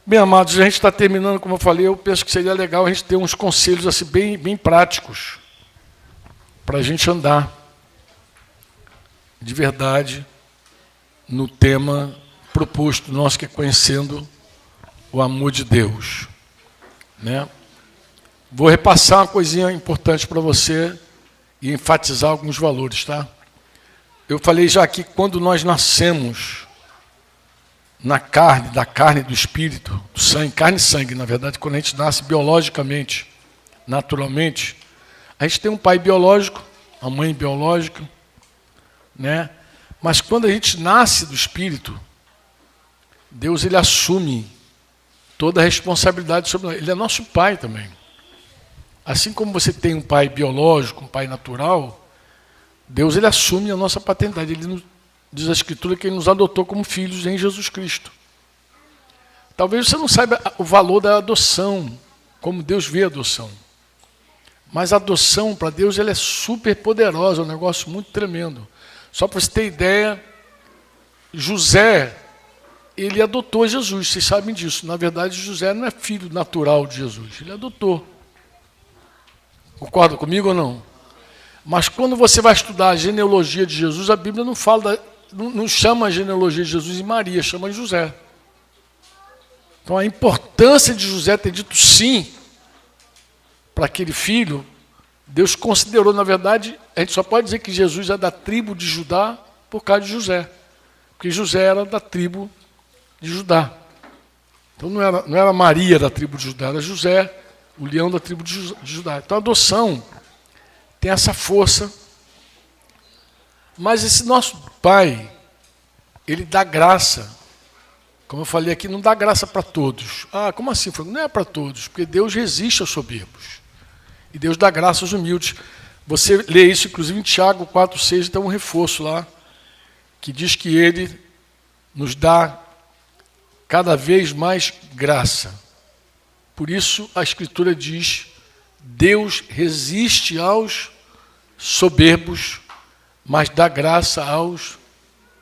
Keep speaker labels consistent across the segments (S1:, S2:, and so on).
S1: Bem, amados, a gente está terminando, como eu falei, eu penso que seria legal a gente ter uns conselhos assim, bem práticos para a gente andar de verdade no tema proposto nosso, que é conhecendo o amor de Deus. Né? Vou repassar uma coisinha importante para você e enfatizar alguns valores. Tá? Eu falei já aqui que quando nós nascemos na carne, da carne e do espírito, do sangue, carne e sangue, na verdade, quando a gente nasce biologicamente, naturalmente, a gente tem um pai biológico, uma mãe biológica, né? Mas quando a gente nasce do espírito, Deus ele assume toda a responsabilidade sobre nós. Ele é nosso pai também. Assim como você tem um pai biológico, um pai natural, Deus ele assume a nossa paternidade. Ele diz a Escritura que ele nos adotou como filhos em Jesus Cristo. Talvez você não saiba o valor da adoção, como Deus vê a adoção. Mas a adoção, para Deus, ela é super poderosa, é um negócio muito tremendo. Só para você ter ideia, José, ele adotou Jesus, vocês sabem disso. Na verdade, José não é filho natural de Jesus, ele adotou. Concorda comigo ou não? Mas quando você vai estudar a genealogia de Jesus, a Bíblia não fala não chama a genealogia de Jesus em Maria, chama em José. Então a importância de José ter dito sim para aquele filho, Deus considerou, na verdade, a gente só pode dizer que Jesus é da tribo de Judá por causa de José. Porque José era da tribo de Judá. Então não era Maria da tribo de Judá, era José, o leão da tribo de Judá. Então a adoção tem essa força. Mas esse nosso Pai, ele dá graça. Como eu falei aqui, não dá graça para todos. Ah, como assim? Não é para todos, porque Deus resiste aos soberbos. E Deus dá graça aos humildes. Você lê isso, inclusive, em Tiago 4,6, tem um reforço lá, que diz que ele nos dá cada vez mais graça. Por isso, a Escritura diz, Deus resiste aos soberbos, mas dá graça aos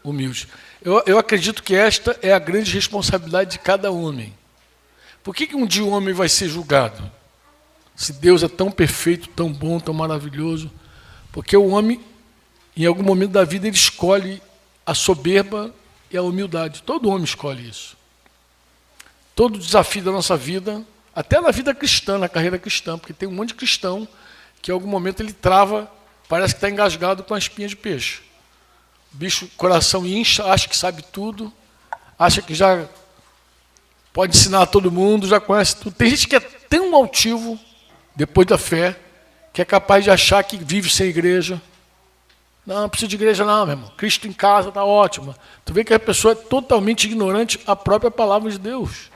S1: humildes. Eu acredito que esta é a grande responsabilidade de cada homem. Por que um dia o homem vai ser julgado? Se Deus é tão perfeito, tão bom, tão maravilhoso. Porque o homem, em algum momento da vida, ele escolhe a soberba e a humildade. Todo homem escolhe isso. Todo desafio da nossa vida, até na vida cristã, na carreira cristã, porque tem um monte de cristão que em algum momento ele trava, parece que está engasgado com a espinha de peixe. O bicho, coração incha, acha que sabe tudo, acha que já pode ensinar a todo mundo, já conhece tudo. Tem gente que é tão altivo, depois da fé, que é capaz de achar que vive sem igreja. Não precisa de igreja não, meu irmão. Cristo em casa está ótimo. Tu vê que a pessoa é totalmente ignorante à própria palavra de Deus.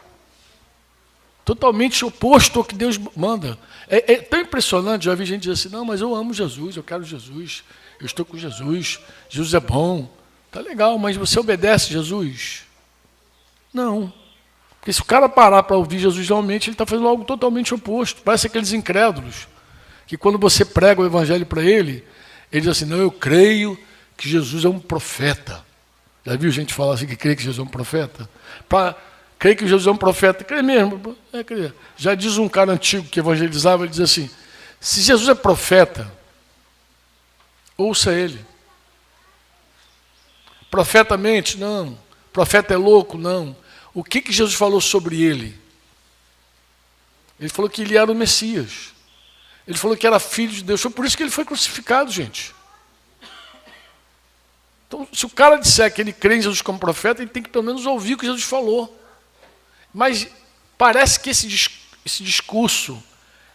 S1: Totalmente oposto ao que Deus manda. É tão impressionante, já vi gente dizer assim, não, mas eu amo Jesus, eu quero Jesus, eu estou com Jesus, Jesus é bom. Tá legal, mas você obedece Jesus? Não. Porque se o cara parar para ouvir Jesus realmente, ele está fazendo algo totalmente oposto. Parece aqueles incrédulos, que quando você prega o evangelho para ele diz assim, não, eu creio que Jesus é um profeta. Já viu gente falar assim, que crê que Jesus é um profeta? Creio que Jesus é um profeta. Crê mesmo? Crê. Já diz um cara antigo que evangelizava, ele diz assim, se Jesus é profeta, ouça ele. Profeta mente? Não. Profeta é louco? Não. O que Jesus falou sobre ele? Ele falou que ele era o Messias. Ele falou que era filho de Deus. Foi por isso que ele foi crucificado, gente. Então, se o cara disser que ele crê em Jesus como profeta, ele tem que pelo menos ouvir o que Jesus falou. Mas parece que esse discurso,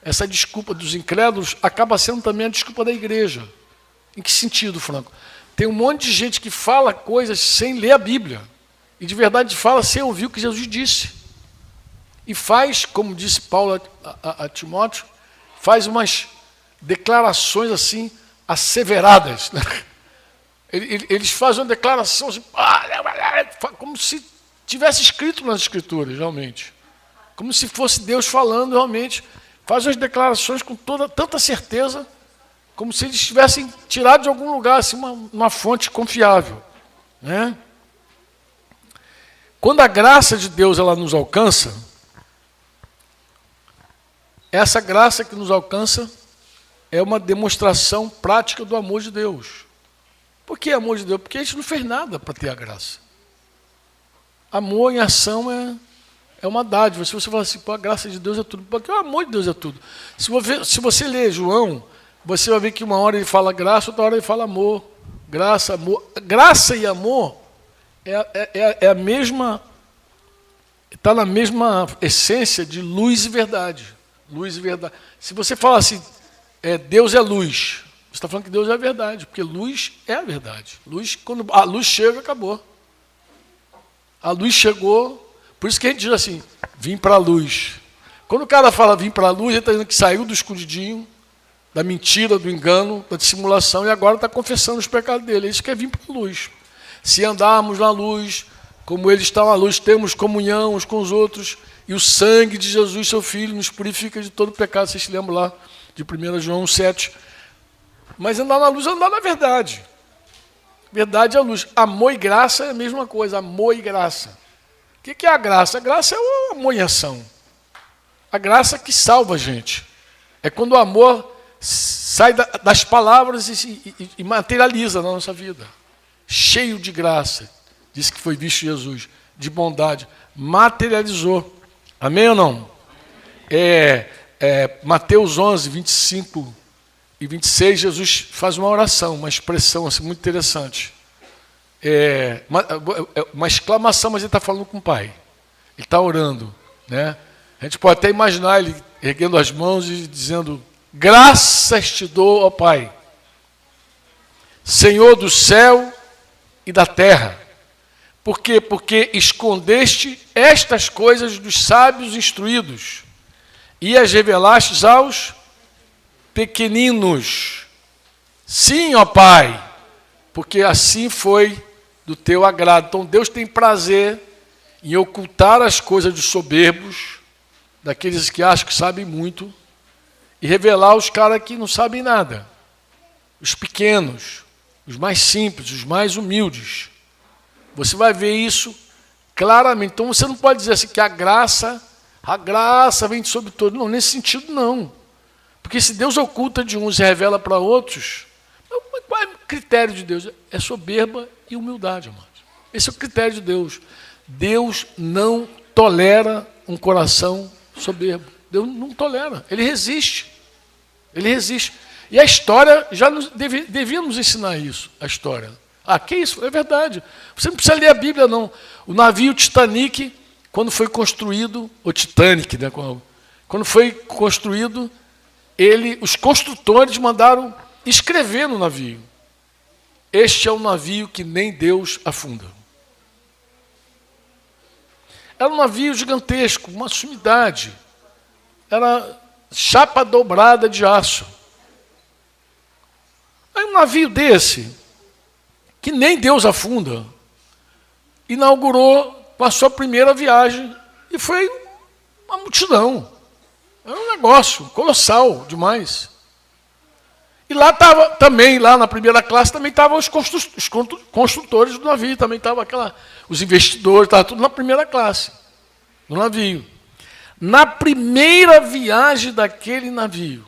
S1: essa desculpa dos incrédulos, acaba sendo também a desculpa da igreja. Em que sentido, Franco? Tem um monte de gente que fala coisas sem ler a Bíblia. E de verdade fala sem ouvir o que Jesus disse. E faz, como disse Paulo a Timóteo, faz umas declarações assim, asseveradas. Eles fazem uma declaração assim, como se tivesse escrito nas Escrituras, realmente. Como se fosse Deus falando, realmente. Faz umas declarações com tanta certeza, como se eles tivessem tirado de algum lugar, assim, uma fonte confiável. Né? Quando a graça de Deus ela nos alcança, essa graça que nos alcança é uma demonstração prática do amor de Deus. Por que amor de Deus? Porque a gente não fez nada para ter a graça. Amor em ação é uma dádiva. Se você falar assim, pô, a graça de Deus é tudo, porque o amor de Deus é tudo. Se você ler João, você vai ver que uma hora ele fala graça, outra hora ele fala amor. Graça, amor. Graça e amor é a mesma, está na mesma essência de luz e verdade. Luz e verdade. Se você fala assim, Deus é luz, você está falando que Deus é a verdade, porque luz é a verdade. Luz, quando a luz chega, acabou. A luz chegou, por isso que a gente diz assim, vim para a luz. Quando o cara fala vim para a luz, ele está dizendo que saiu do escondidinho, da mentira, do engano, da dissimulação, e agora está confessando os pecados dele. É isso que é vir para a luz. Se andarmos na luz, como ele está na luz, temos comunhão uns com os outros, e o sangue de Jesus, seu Filho, nos purifica de todo pecado. Vocês se lembram lá de 1 João 7. Mas andar na luz é andar na verdade. Verdade é a luz. Amor e graça é a mesma coisa, amor e graça. O que é a graça? A graça é o amor em ação. A graça que salva a gente. É quando o amor sai das palavras e materializa na nossa vida. Cheio de graça. Disse que foi visto Jesus. De bondade. Materializou. Amém ou não? Mateus 11, 25 e 26, Jesus faz uma oração, uma expressão assim, muito interessante. Uma exclamação, mas ele está falando com o Pai. Ele está orando. Né? A gente pode até imaginar ele erguendo as mãos e dizendo, graças te dou, ó Pai, Senhor do céu e da terra. Por quê? Porque escondeste estas coisas dos sábios instruídos e as revelastes aos pequeninos. Sim, ó Pai, porque assim foi do teu agrado. Então Deus tem prazer em ocultar as coisas dos soberbos, daqueles que acham que sabem muito, e revelar os caras que não sabem nada. Os pequenos, os mais simples, os mais humildes. Você vai ver isso claramente. Então você não pode dizer assim que a graça vem sobre todos. Não, nesse sentido não. Porque se Deus oculta de uns e revela para outros, qual é o critério de Deus? É soberba e humildade, amados. Esse é o critério de Deus. Deus não tolera um coração soberbo. Deus não tolera. Ele resiste. Ele resiste. E a história já devia nos ensinar isso, a história. Que isso? É verdade. Você não precisa ler a Bíblia, não. O navio Titanic, quando foi construído, o Titanic, né, quando foi construído, os construtores mandaram escrever no navio. Este é um navio que nem Deus afunda. Era um navio gigantesco, uma sumidade. Era chapa dobrada de aço. Aí um navio desse, que nem Deus afunda, inaugurou com a sua primeira viagem e foi uma multidão. Era um negócio colossal demais. E lá estava também, lá na primeira classe, também estavam os construtores do navio, também estavam os investidores, estava tudo na primeira classe do navio. Na primeira viagem daquele navio,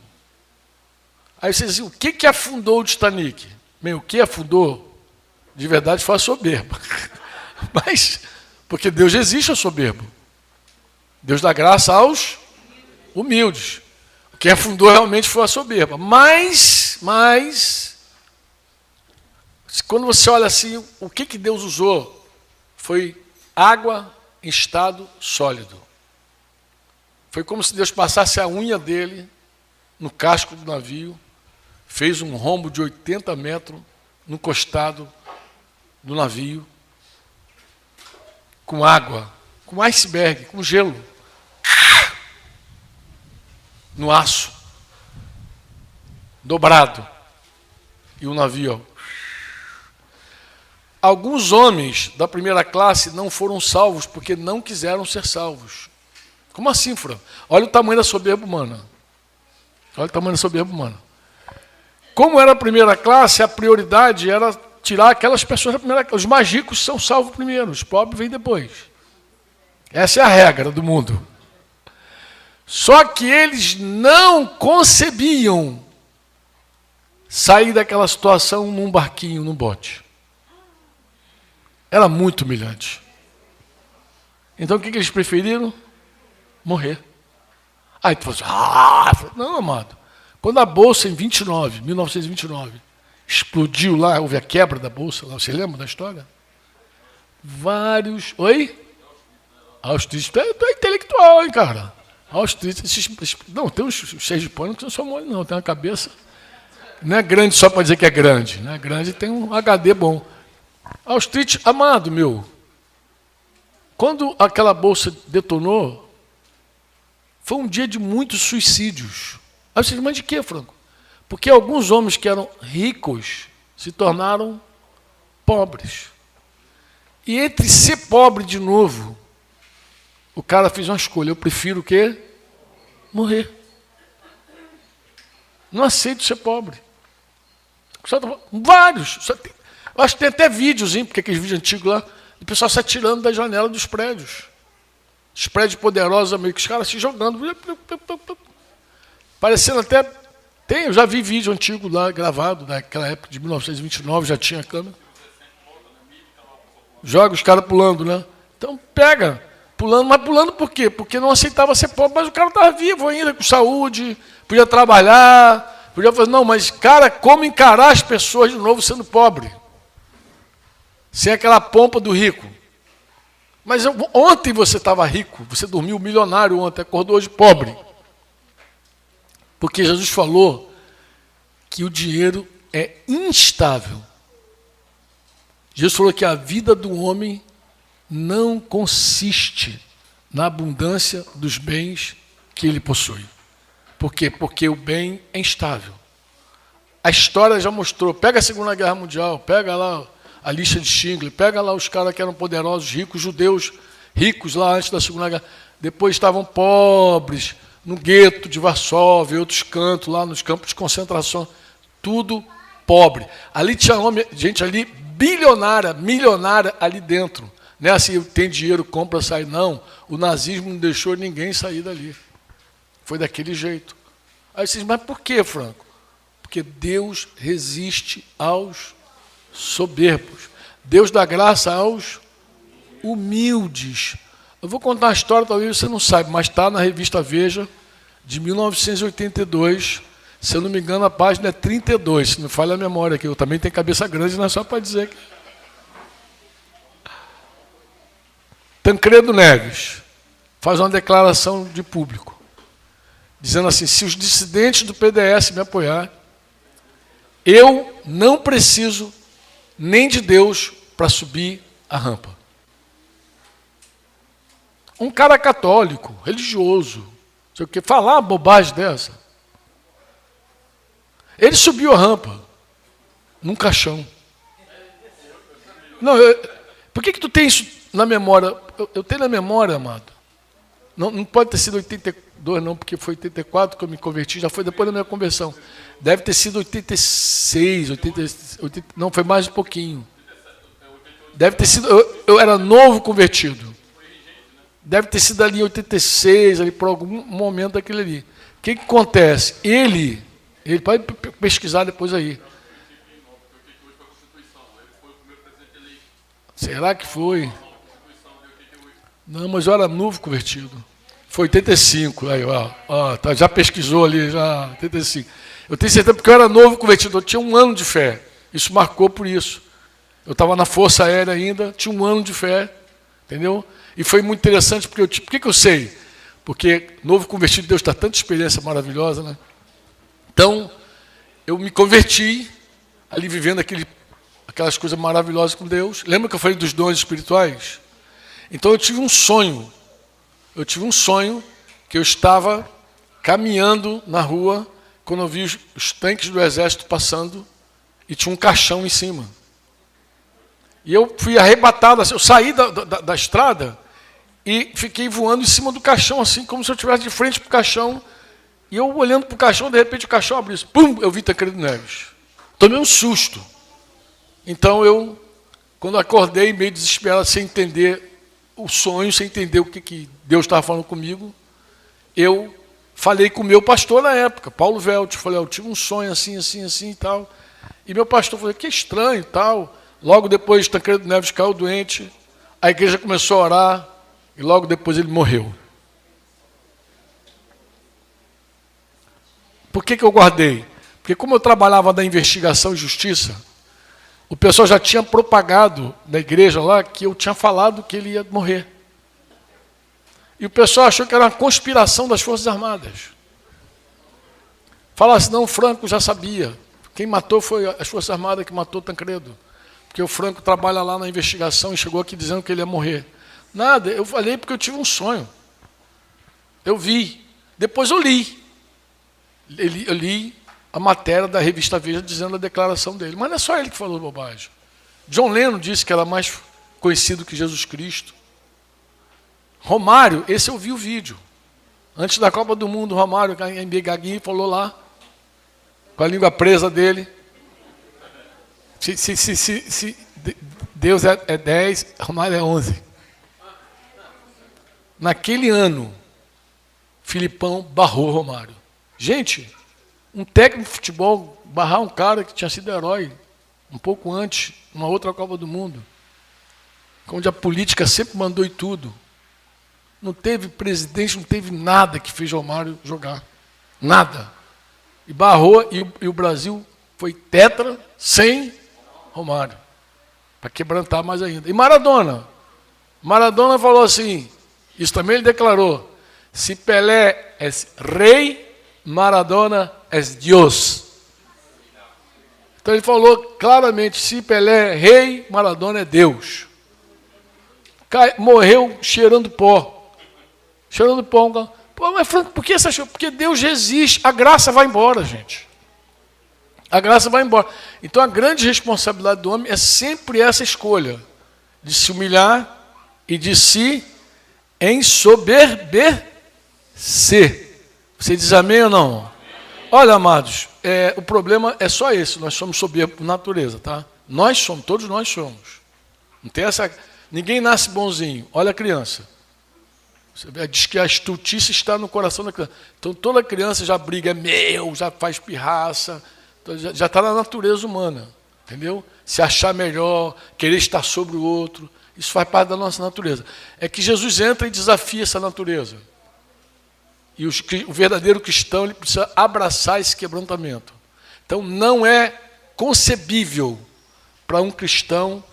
S1: aí vocês dizem, o que afundou o Titanic? Bem, o que afundou? De verdade foi a soberba. Mas, porque Deus resiste ao soberbo. Deus dá graça aos humildes. O que afundou realmente foi a soberba. Mas, quando você olha assim, o que Deus usou? Foi água em estado sólido. Foi como se Deus passasse a unha dele no casco do navio, fez um rombo de 80 metros no costado do navio, com água, com iceberg, com gelo, no aço, dobrado, e o navio. Alguns homens da primeira classe não foram salvos porque não quiseram ser salvos. Como assim, Fran? Olha o tamanho da soberba humana. Olha o tamanho da soberba humana. Como era a primeira classe, a prioridade era tirar aquelas pessoas da primeira classe. Os mais ricos são salvos primeiro, os pobres vêm depois. Essa é a regra do mundo. Só que eles não concebiam sair daquela situação num barquinho, num bote. Era muito humilhante. Então o que eles preferiram? Morrer. Aí tu fala assim, não, amado. Quando a bolsa em 1929, explodiu lá, houve a quebra da bolsa, lá, você lembra da história? Vários... Oi? Auschwitz, tu é intelectual, hein, cara? Auschwitz, não, tem uns cheios de pano que não são mole, não, tem uma cabeça... Não é grande só para dizer que é grande, não é grande, tem um HD bom. Auschwitz, amado meu, quando aquela bolsa detonou, foi um dia de muitos suicídios. Aí você diz, mas de quê, Franco? Porque alguns homens que eram ricos se tornaram pobres. E entre ser pobre de novo, o cara fez uma escolha. Eu prefiro o quê? Morrer. Não aceito ser pobre. Vários. Eu acho que tem até videozinho, porque aqueles vídeos antigos lá, o pessoal se atirando da janela dos prédios. Os prédios poderosos, meio que os caras se jogando. Parecendo até... eu já vi vídeo antigo lá, gravado, naquela época de 1929, já tinha câmera. Joga os caras pulando, né? Então pega, pulando, mas pulando por quê? Porque não aceitava ser pobre, mas o cara estava vivo ainda, com saúde, podia trabalhar, podia fazer... Não, mas, cara, como encarar as pessoas de novo sendo pobre? Sem aquela pompa do rico. Mas ontem você estava rico, você dormiu milionário ontem, acordou hoje pobre. Porque Jesus falou que o dinheiro é instável. Jesus falou que a vida do homem não consiste na abundância dos bens que ele possui. Por quê? Porque o bem é instável. A história já mostrou. Pega a Segunda Guerra Mundial, pega lá a lista de Schindler, pega lá os caras que eram poderosos, ricos, judeus ricos lá antes da Segunda Guerra. Depois estavam pobres, no gueto de Varsóvia, outros cantos lá nos campos de concentração. Tudo pobre. Ali tinha gente ali bilionária, milionária ali dentro. Não é assim, tem dinheiro, compra, sai. Não, o nazismo não deixou ninguém sair dali. Foi daquele jeito. Aí vocês, mas por que, Franco? Porque Deus resiste aos soberbos. Deus dá graça aos humildes. Eu vou contar uma história, talvez você não saiba, mas está na revista Veja, de 1982. Se eu não me engano, a página é 32, se não falha a memória, que eu também tenho cabeça grande, não é só para dizer que... Tancredo Neves faz uma declaração de público, dizendo assim, se os dissidentes do PDS me apoiarem, eu não preciso nem de Deus para subir a rampa. Um cara católico, religioso, sei o quê, falar uma bobagem dessa. Ele subiu a rampa num caixão. Não, por que tu tem isso na memória? Eu tenho na memória, amado. Não pode ter sido 82, não, porque foi 84 que eu me converti, já foi depois da minha conversão. Deve ter sido 86, 80, não, foi mais um pouquinho. Deve ter sido, eu era novo convertido. Deve ter sido ali em 86, ali por algum momento daquele ali. O que acontece? Ele pode pesquisar depois aí. Será que foi? Não, mas eu era novo convertido. Foi 85. Aí, tá, já pesquisou ali, já 85. Eu tenho certeza porque eu era novo convertido, eu tinha 1 ano de fé. Isso marcou por isso. Eu estava na Força Aérea ainda, tinha 1 ano de fé, entendeu? E foi muito interessante, porque por que eu sei? Porque novo convertido, Deus dá tanta experiência maravilhosa, né? Então, eu me converti, ali vivendo aquelas coisas maravilhosas com Deus. Lembra que eu falei dos dons espirituais? Então eu tive um sonho. Eu tive um sonho que eu estava caminhando na rua, quando eu vi os tanques do exército passando, e tinha um caixão em cima. E eu fui arrebatado, assim, eu saí da estrada e fiquei voando em cima do caixão, assim, como se eu estivesse de frente para o caixão. E eu olhando para o caixão, de repente o caixão abriu. Pum! Eu vi Tancredo Neves. Tomei um susto. Então eu, quando acordei, meio desesperado, sem entender o sonho, sem entender o que Deus estava falando comigo, eu falei com o meu pastor na época, Paulo Velt, falei, eu tive um sonho assim, assim, assim e tal. E meu pastor falou, que estranho e tal. Logo depois, Tancredo Neves caiu doente, a igreja começou a orar, e logo depois ele morreu. Por que eu guardei? Porque como eu trabalhava na investigação e justiça, o pessoal já tinha propagado na igreja lá que eu tinha falado que ele ia morrer. E o pessoal achou que era uma conspiração das Forças Armadas. Falasse, não, o Franco já sabia. Quem matou foi as Forças Armadas que matou Tancredo. Porque o Franco trabalha lá na investigação e chegou aqui dizendo que ele ia morrer. Nada, eu falei porque eu tive um sonho. Eu vi. Depois eu li. Eu li a matéria da revista Veja dizendo a declaração dele. Mas não é só ele que falou bobagem. John Lennon disse que era mais conhecido que Jesus Cristo. Romário, esse eu vi o vídeo. Antes da Copa do Mundo, Romário, em Begaguinho, falou lá, com a língua presa dele. Se Deus é 10, Romário é 11. Naquele ano, Filipão barrou Romário. Gente, um técnico de futebol barrar um cara que tinha sido herói um pouco antes, numa outra Copa do Mundo, onde a política sempre mandou em tudo. Não teve presidente, não teve nada que fez Romário jogar. Nada. E barrou, e o Brasil foi tetra sem Romário. Para quebrantar mais ainda. E Maradona? Maradona falou assim, isso também ele declarou, se Pelé é rei, Maradona é Deus. Então ele falou claramente, se Pelé é rei, Maradona é Deus. Morreu cheirando pó. Cheirando pó. Pô, mas Franco, por que você achou? Porque Deus resiste, a graça vai embora, gente. A graça vai embora. Então a grande responsabilidade do homem é sempre essa escolha, de se humilhar e de se ensoberbecer. Você diz amém ou não? Amém. Olha, amados, o problema é só esse, nós somos soberbos por natureza, tá? Nós somos, todos nós somos. Não tem essa... Ninguém nasce bonzinho. Olha a criança. Você diz que a estultice está no coração da criança. Então toda criança já briga, já faz pirraça, já está na natureza humana, entendeu? Se achar melhor, querer estar sobre o outro, isso faz parte da nossa natureza. É que Jesus entra e desafia essa natureza. E o verdadeiro cristão ele precisa abraçar esse quebrantamento. Então não é concebível para um cristão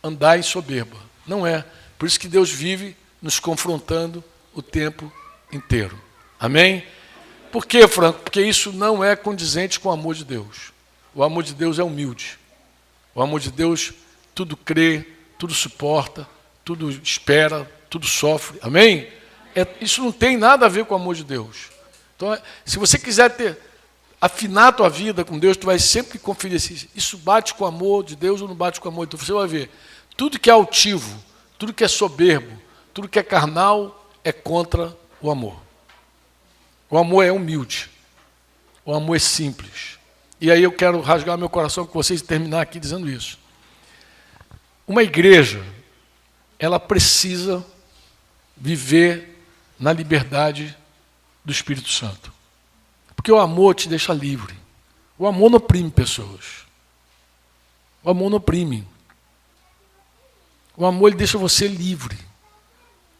S1: andar em soberba. Não é. Por isso que Deus vive nos confrontando o tempo inteiro. Amém? Por quê, Franco? Porque isso não é condizente com o amor de Deus. O amor de Deus é humilde. O amor de Deus tudo crê, tudo suporta, tudo espera, tudo sofre. Amém? Isso não tem nada a ver com o amor de Deus. Então, se você quiser afinar a tua vida com Deus, tu vai sempre conferir se isso bate com o amor de Deus ou não bate com o amor de Deus. Você vai ver, tudo que é altivo, tudo que é soberbo, tudo que é carnal é contra o amor. O amor é humilde. O amor é simples. E aí eu quero rasgar meu coração com vocês e terminar aqui dizendo isso. Uma igreja, ela precisa viver na liberdade do Espírito Santo. Porque o amor te deixa livre. O amor não oprime pessoas. O amor não oprime. O amor ele deixa você livre.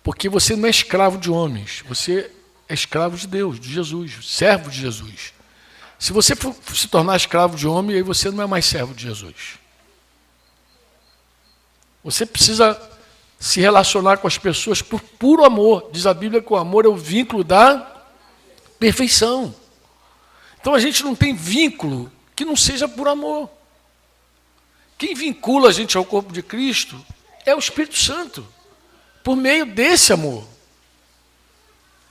S1: Porque você não é escravo de homens. Você é escravo de Deus, de Jesus, servo de Jesus. Se você for se tornar escravo de homem, aí você não é mais servo de Jesus. Você precisa se relacionar com as pessoas por puro amor. Diz a Bíblia que o amor é o vínculo da perfeição. Então a gente não tem vínculo que não seja por amor. Quem vincula a gente ao corpo de Cristo é o Espírito Santo, por meio desse amor.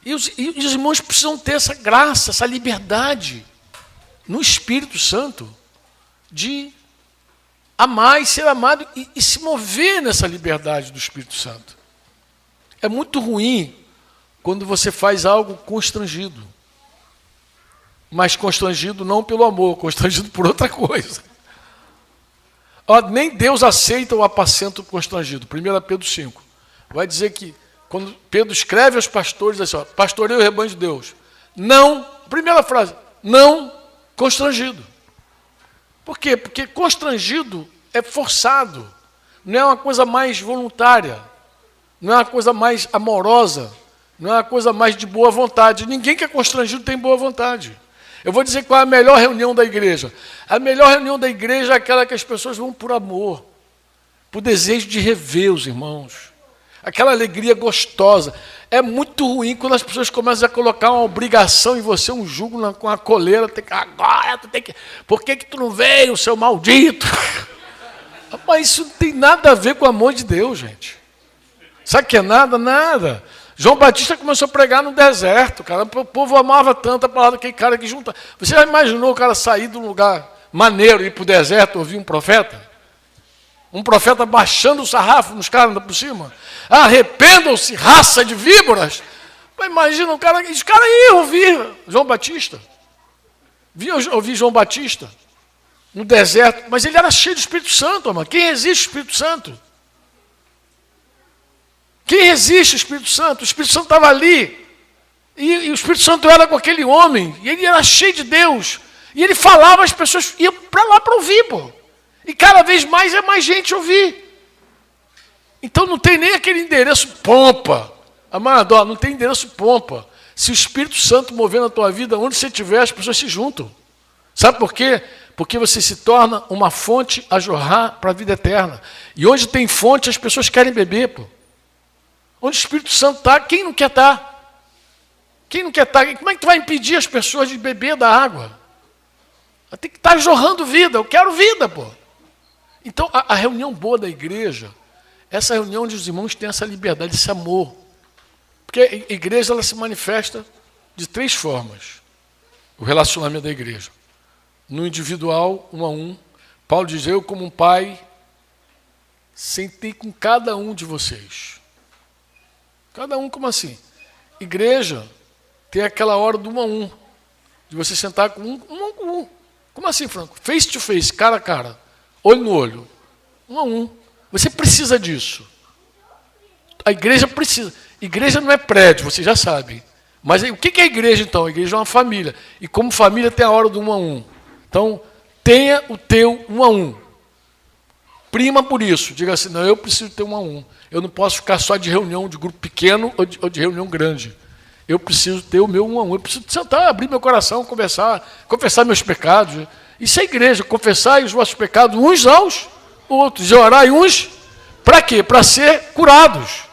S1: E os irmãos precisam ter essa graça, essa liberdade no Espírito Santo de amar e ser amado e se mover nessa liberdade do Espírito Santo. É muito ruim quando você faz algo constrangido. Mas constrangido não pelo amor, constrangido por outra coisa. Nem Deus aceita o apacento constrangido. 1 Pedro 5. vai dizer que, quando Pedro escreve aos pastores, assim, ó, pastoreio o rebanho de Deus. Não, primeira frase, não constrangido. Por quê? Porque constrangido é forçado, não é uma coisa mais voluntária, não é uma coisa mais amorosa, não é uma coisa mais de boa vontade. Ninguém que é constrangido tem boa vontade. Eu vou dizer qual é a melhor reunião da igreja. A melhor reunião da igreja é aquela que as pessoas vão por amor, por desejo de rever os irmãos. Aquela alegria gostosa. É muito ruim quando as pessoas começam a colocar uma obrigação em você, um jugo com a coleira. Agora tu tem que... Por que tu não veio, seu maldito? Rapaz, isso não tem nada a ver com o amor de Deus, gente. Sabe o que é nada? Nada. João Batista começou a pregar no deserto, cara. O povo amava tanto a palavra daquele cara que junta. Você já imaginou o cara sair de um lugar maneiro e ir para o deserto ouvir um profeta? Um profeta baixando o sarrafo nos caras por cima. Arrependam-se, raça de víboras. Mas imagina, os caras iam ouvir João Batista. Vinham ouvir João Batista no deserto. Mas ele era cheio do Espírito Santo, mano. Quem resiste ao Espírito Santo? Quem resiste ao Espírito Santo? O Espírito Santo estava ali. E o Espírito Santo era com aquele homem. E ele era cheio de Deus. E ele falava, as pessoas iam para lá para ouvir, pô. E cada vez mais é mais gente ouvir. Então não tem nem aquele endereço pompa. Amado, ó, não tem endereço pompa. Se o Espírito Santo mover na tua vida, onde você estiver, as pessoas se juntam. Sabe por quê? Porque você se torna uma fonte a jorrar para a vida eterna. E onde tem fonte, as pessoas querem beber, pô. Onde o Espírito Santo está, quem não quer estar? Quem não quer estar? Como é que tu vai impedir as pessoas de beber da água? Tem que estar jorrando vida. Eu quero vida, pô. Então, a reunião boa da igreja, essa reunião onde os irmãos têm essa liberdade, esse amor. Porque a igreja ela se manifesta de 3 formas. O relacionamento da igreja. No individual, 1 a 1. Paulo diz, eu como um pai, sentei com cada um de vocês. Cada um, como assim? Igreja tem aquela hora do 1 a 1. De você sentar com um. Como assim, Franco? Face to face, cara a cara. Olho no olho. 1 a 1. Você precisa disso. A igreja precisa. Igreja não é prédio, você já sabe. Mas o que é a igreja, então? A igreja é uma família. E como família tem a hora do 1 a 1. Então, tenha o teu 1 a 1. Prima por isso. Diga assim, não, eu preciso ter 1 a 1. Eu não posso ficar só de reunião de grupo pequeno ou de reunião grande. Eu preciso ter o meu 1 a 1. Eu preciso sentar, abrir meu coração, confessar meus pecados. Isso é igreja, confessar os vossos pecados uns aos outros, e orar uns, para quê? Para ser curados.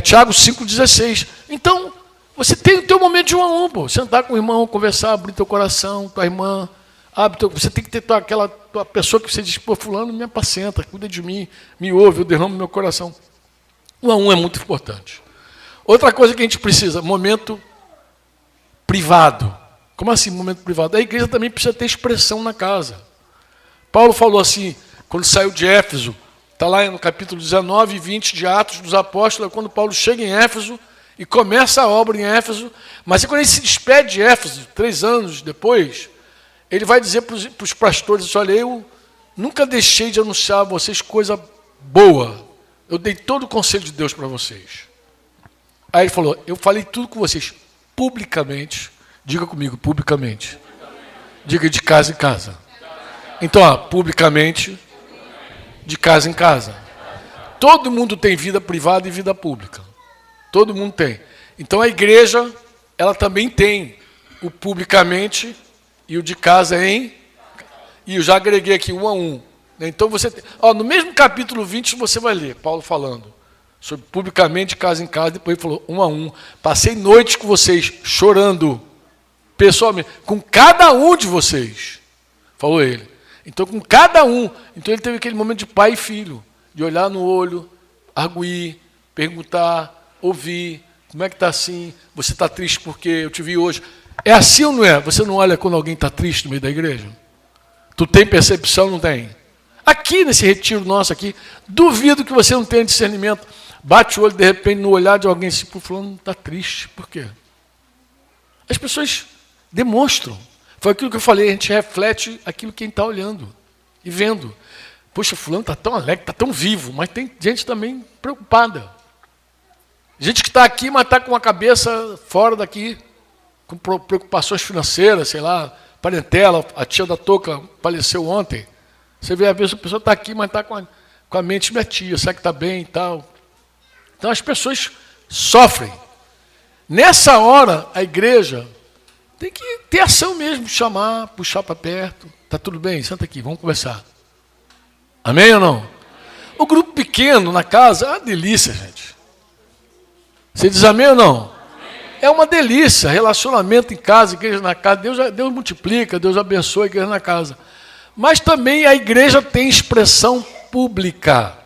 S1: Tiago 5,16. Então, você tem o teu momento de 1 a 1, pô. Sentar com o irmão, conversar, abrir teu coração, tua irmã. Você tem que ter aquela tua pessoa que você diz, pô, fulano me apacenta, cuida de mim, me ouve, eu derramo meu coração. 1 a 1 é muito importante. Outra coisa que a gente precisa, momento privado. Como assim, momento privado? A igreja também precisa ter expressão na casa. Paulo falou assim, quando saiu de Éfeso, está lá no capítulo 19 e 20 de Atos dos Apóstolos, quando Paulo chega em Éfeso e começa a obra em Éfeso, mas quando ele se despede de Éfeso, 3 anos depois, ele vai dizer para os pastores, olha, eu nunca deixei de anunciar a vocês coisa boa. Eu dei todo o conselho de Deus para vocês. Aí ele falou, eu falei tudo com vocês publicamente. Diga comigo, publicamente. Diga de casa em casa. Então, publicamente, de casa em casa. Todo mundo tem vida privada e vida pública. Todo mundo tem. Então, a igreja, ela também tem o publicamente e o de casa em... E eu já agreguei aqui 1 a 1. Então, você tem... no mesmo capítulo 20, você vai ler Paulo falando sobre publicamente, de casa em casa. Depois ele falou 1 a 1. Passei noites com vocês, chorando, pessoalmente, com cada um de vocês, falou ele. Então, com cada um. Então, ele teve aquele momento de pai e filho, de olhar no olho, arguir, perguntar, ouvir, como é que está assim? Você está triste porque eu te vi hoje. É assim ou não é? Você não olha quando alguém está triste no meio da igreja? Tu tem percepção, não tem? Aqui, nesse retiro nosso aqui, duvido que você não tenha discernimento. Bate o olho, de repente, no olhar de alguém assim, pô, fulano está triste. Por quê? As pessoas demonstram. Foi aquilo que eu falei, a gente reflete aquilo que a gente está olhando e vendo. Poxa, fulano está tão alegre, está tão vivo, mas tem gente também preocupada. Gente que está aqui, mas está com a cabeça fora daqui, com preocupações financeiras, sei lá, parentela, a tia da touca faleceu ontem. Você vê, às vezes a pessoa está aqui, mas está com a mente, minha tia, será que está bem e tal. Então as pessoas sofrem. Nessa hora, a igreja tem que ter ação mesmo, chamar, puxar para perto. Está tudo bem? Senta aqui, vamos conversar. Amém ou não? O grupo pequeno na casa é uma delícia, gente. Você diz amém ou não? É uma delícia, relacionamento em casa, igreja na casa. Deus multiplica, Deus abençoa a igreja na casa. Mas também a igreja tem expressão pública.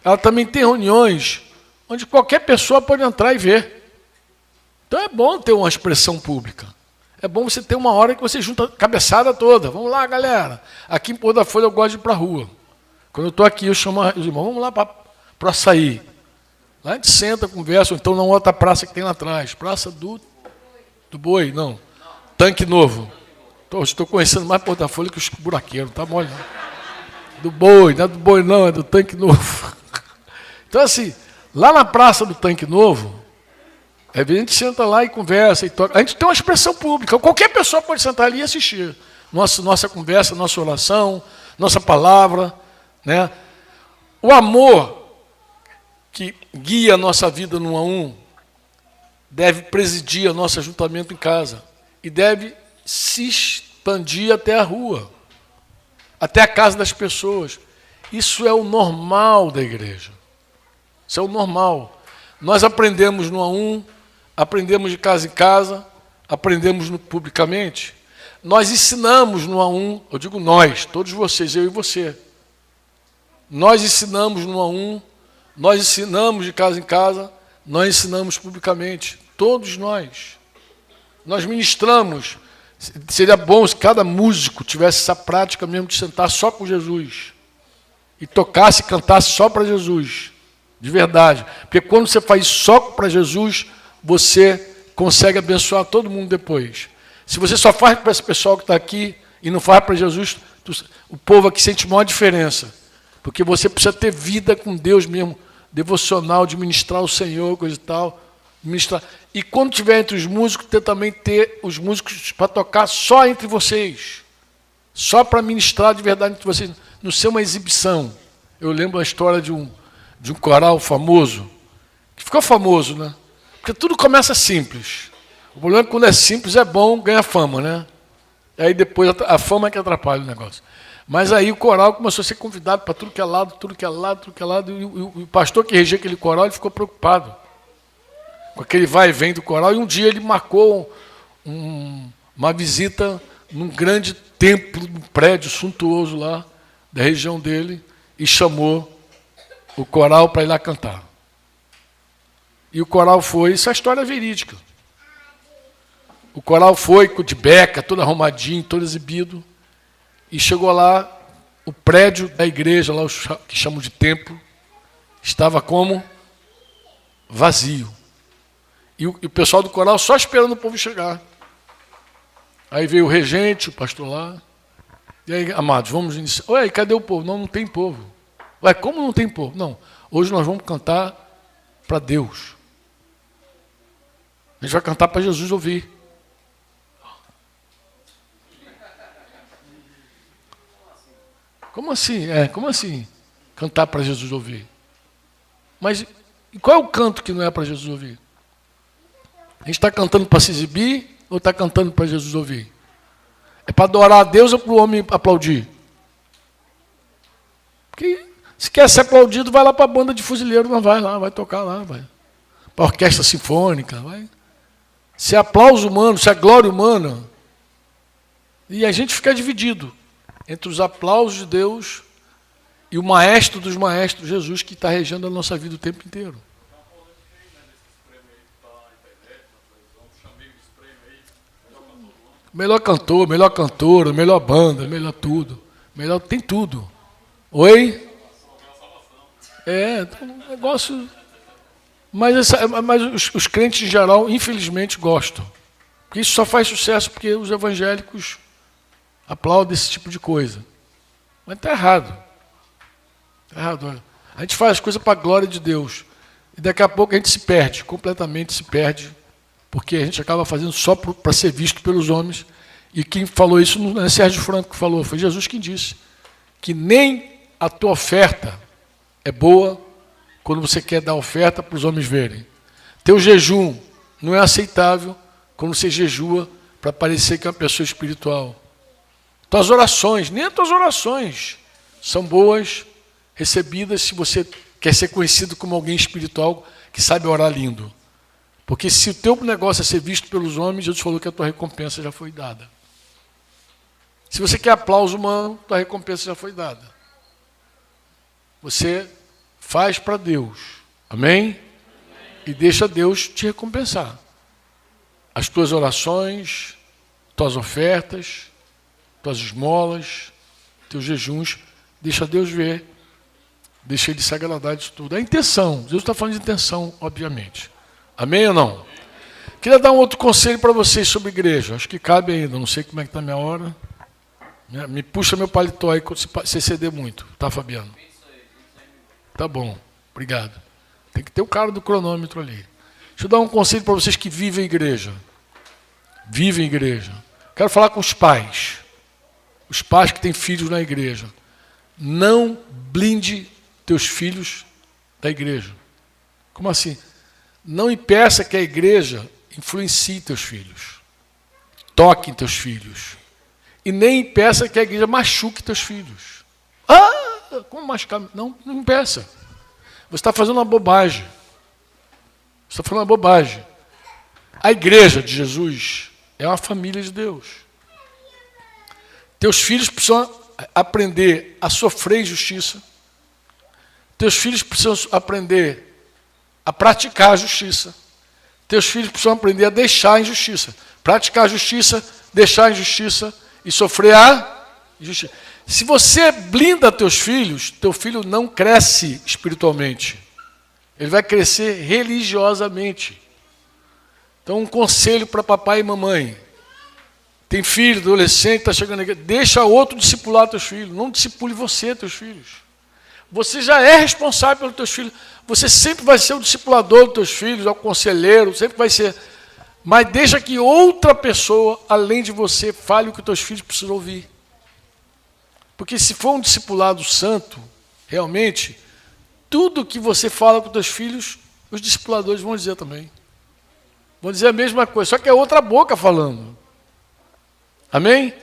S1: Ela também tem reuniões onde qualquer pessoa pode entrar e ver. Então é bom ter uma expressão pública. É bom você ter uma hora que você junta a cabeçada toda. Vamos lá, galera. Aqui em Pôr da Folha eu gosto de ir para a rua. Quando eu estou aqui, eu chamo os irmãos, vamos lá para o açaí. Lá a gente senta, conversa, ou então na outra praça que tem lá atrás. Praça do Boi, não. Tanque Novo. Estou conhecendo mais Pôr da Folha que os buraqueiros, tá mole não. Do Boi, não é do Boi não, é do Tanque Novo. Então assim, lá na Praça do Tanque Novo, a gente senta lá e conversa e toca. A gente tem uma expressão pública. Qualquer pessoa pode sentar ali e assistir. Nossa conversa, nossa oração, nossa palavra. Né? O amor que guia a nossa vida no 1 a 1 deve presidir o nosso ajuntamento em casa. E deve se expandir até a rua. Até a casa das pessoas. Isso é o normal da igreja. Isso é o normal. Nós aprendemos no 1 a 1, aprendemos de casa em casa, aprendemos publicamente. Nós ensinamos no 1 a 1, eu digo nós, todos vocês, eu e você. Nós ensinamos no 1 a 1, nós ensinamos de casa em casa, nós ensinamos publicamente, todos nós. Nós ministramos. Seria bom se cada músico tivesse essa prática mesmo de sentar só com Jesus. E tocasse e cantasse só para Jesus. De verdade. Porque quando você faz só para Jesus, você consegue abençoar todo mundo depois. Se você só faz para esse pessoal que está aqui e não faz para Jesus, o povo aqui sente maior diferença. Porque você precisa ter vida com Deus mesmo, devocional, de ministrar o Senhor, coisa e tal. Ministrar. E quando tiver entre os músicos, também ter os músicos para tocar só entre vocês. Só para ministrar de verdade entre vocês. Não ser uma exibição. Eu lembro a história de um coral famoso, que ficou famoso, né? Porque tudo começa simples. O problema é que quando é simples é bom, ganha fama, né? E aí depois a fama é que atrapalha o negócio. Mas aí o coral começou a ser convidado para tudo que é lado, tudo que é lado, tudo que é lado. E o pastor que regia aquele coral, ele ficou preocupado com aquele vai e vem do coral. E um dia ele marcou uma visita num grande templo, num prédio suntuoso lá da região dele, e chamou o coral para ir lá cantar. E o coral foi, isso é história verídica. O coral foi de beca, todo arrumadinho, todo exibido, e chegou lá, o prédio da igreja, lá que chamam de templo, estava como vazio. E o pessoal do coral só esperando o povo chegar. Aí veio o regente, o pastor lá. E aí, amados, vamos iniciar. Ué, cadê o povo? Não tem povo. Ué, como não tem povo? Não, hoje nós vamos cantar para Deus. A gente vai cantar para Jesus ouvir. Como assim? Como assim? Cantar para Jesus ouvir. Mas e qual é o canto que não é para Jesus ouvir? A gente está cantando para se exibir ou está cantando para Jesus ouvir? É para adorar a Deus ou para o homem aplaudir? Porque se quer ser aplaudido, vai lá para a banda de fuzileiro, não vai lá, vai tocar lá, vai. Para a orquestra sinfônica, vai. Se é aplauso humano, se é glória humana. E a gente fica dividido entre os aplausos de Deus e o maestro dos maestros, Jesus, que está regendo a nossa vida o tempo inteiro. Melhor cantor, melhor cantora, melhor banda, melhor tudo. Melhor, tem tudo. Oi? Um negócio... Mas os crentes em geral, infelizmente, gostam. Porque isso só faz sucesso porque os evangélicos aplaudem esse tipo de coisa. Mas está errado. Está errado. A gente faz as coisas para a glória de Deus. E daqui a pouco a gente se perde, completamente se perde, porque a gente acaba fazendo só para ser visto pelos homens. E quem falou isso não é Sérgio Franco que falou, foi Jesus quem disse. Que nem a tua oferta é boa quando você quer dar oferta para os homens verem. Teu jejum não é aceitável quando você jejua para parecer que é uma pessoa espiritual. Tuas orações, nem as tuas orações são boas, recebidas se você quer ser conhecido como alguém espiritual que sabe orar lindo. Porque se o teu negócio é ser visto pelos homens, Jesus falou que a tua recompensa já foi dada. Se você quer aplauso humano, tua recompensa já foi dada. Você faz para Deus. Amém? E deixa Deus te recompensar. As tuas orações, tuas ofertas, tuas esmolas, teus jejuns, deixa Deus ver. Deixa Ele se agradar de tudo. A intenção, Jesus está falando de intenção, obviamente. Amém ou não? Queria dar um outro conselho para vocês sobre igreja. Acho que cabe ainda, não sei como é que está a minha hora. Me puxa meu paletó aí quando você ceder muito. Tá, Fabiano? Tá bom, obrigado. Tem que ter o cara do cronômetro ali. Deixa eu dar um conselho para vocês que vivem igreja. Vivem igreja. Quero falar com os pais. Os pais que têm filhos na igreja. Não blinde teus filhos da igreja. Como assim? Não impeça que a igreja influencie teus filhos. Toque em teus filhos. E nem impeça que a igreja machuque teus filhos. Ah, como machucar? Não impeça. Você está fazendo uma bobagem. Você está fazendo uma bobagem. A igreja de Jesus é uma família de Deus. Teus filhos precisam aprender a sofrer injustiça. Teus filhos precisam aprender a praticar a justiça. Teus filhos precisam aprender a deixar a injustiça. Praticar a justiça, deixar a injustiça e sofrer a injustiça. Se você blinda teus filhos, teu filho não cresce espiritualmente. Ele vai crescer religiosamente. Então, um conselho para papai e mamãe. Tem filho, adolescente, está chegando aqui. Deixa outro discipular teus filhos. Não discipule você, teus filhos. Você já é responsável pelos teus filhos. Você sempre vai ser o discipulador dos teus filhos, o conselheiro, sempre vai ser. Mas deixa que outra pessoa, além de você, fale o que os teus filhos precisam ouvir. Porque se for um discipulado santo, realmente, tudo que você fala com os teus filhos, os discipuladores vão dizer também. Vão dizer a mesma coisa, só que é outra boca falando. Amém?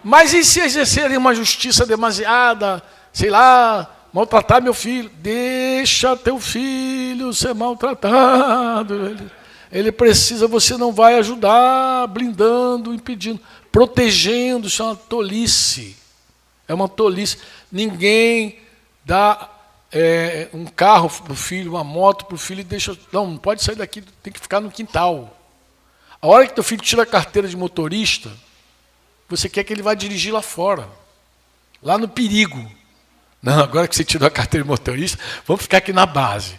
S1: Mas e se exercerem uma justiça demasiada, sei lá, maltratar meu filho? Deixa teu filho ser maltratado. Ele precisa, você não vai ajudar, blindando, impedindo, protegendo. Isso é uma tolice. É uma tolice. Ninguém dá um carro para o filho, uma moto para o filho e deixa. Não pode sair daqui, tem que ficar no quintal. A hora que teu filho tira a carteira de motorista, você quer que ele vá dirigir lá fora, lá no perigo. Não, agora que você tirou a carteira de motorista, vamos ficar aqui na base.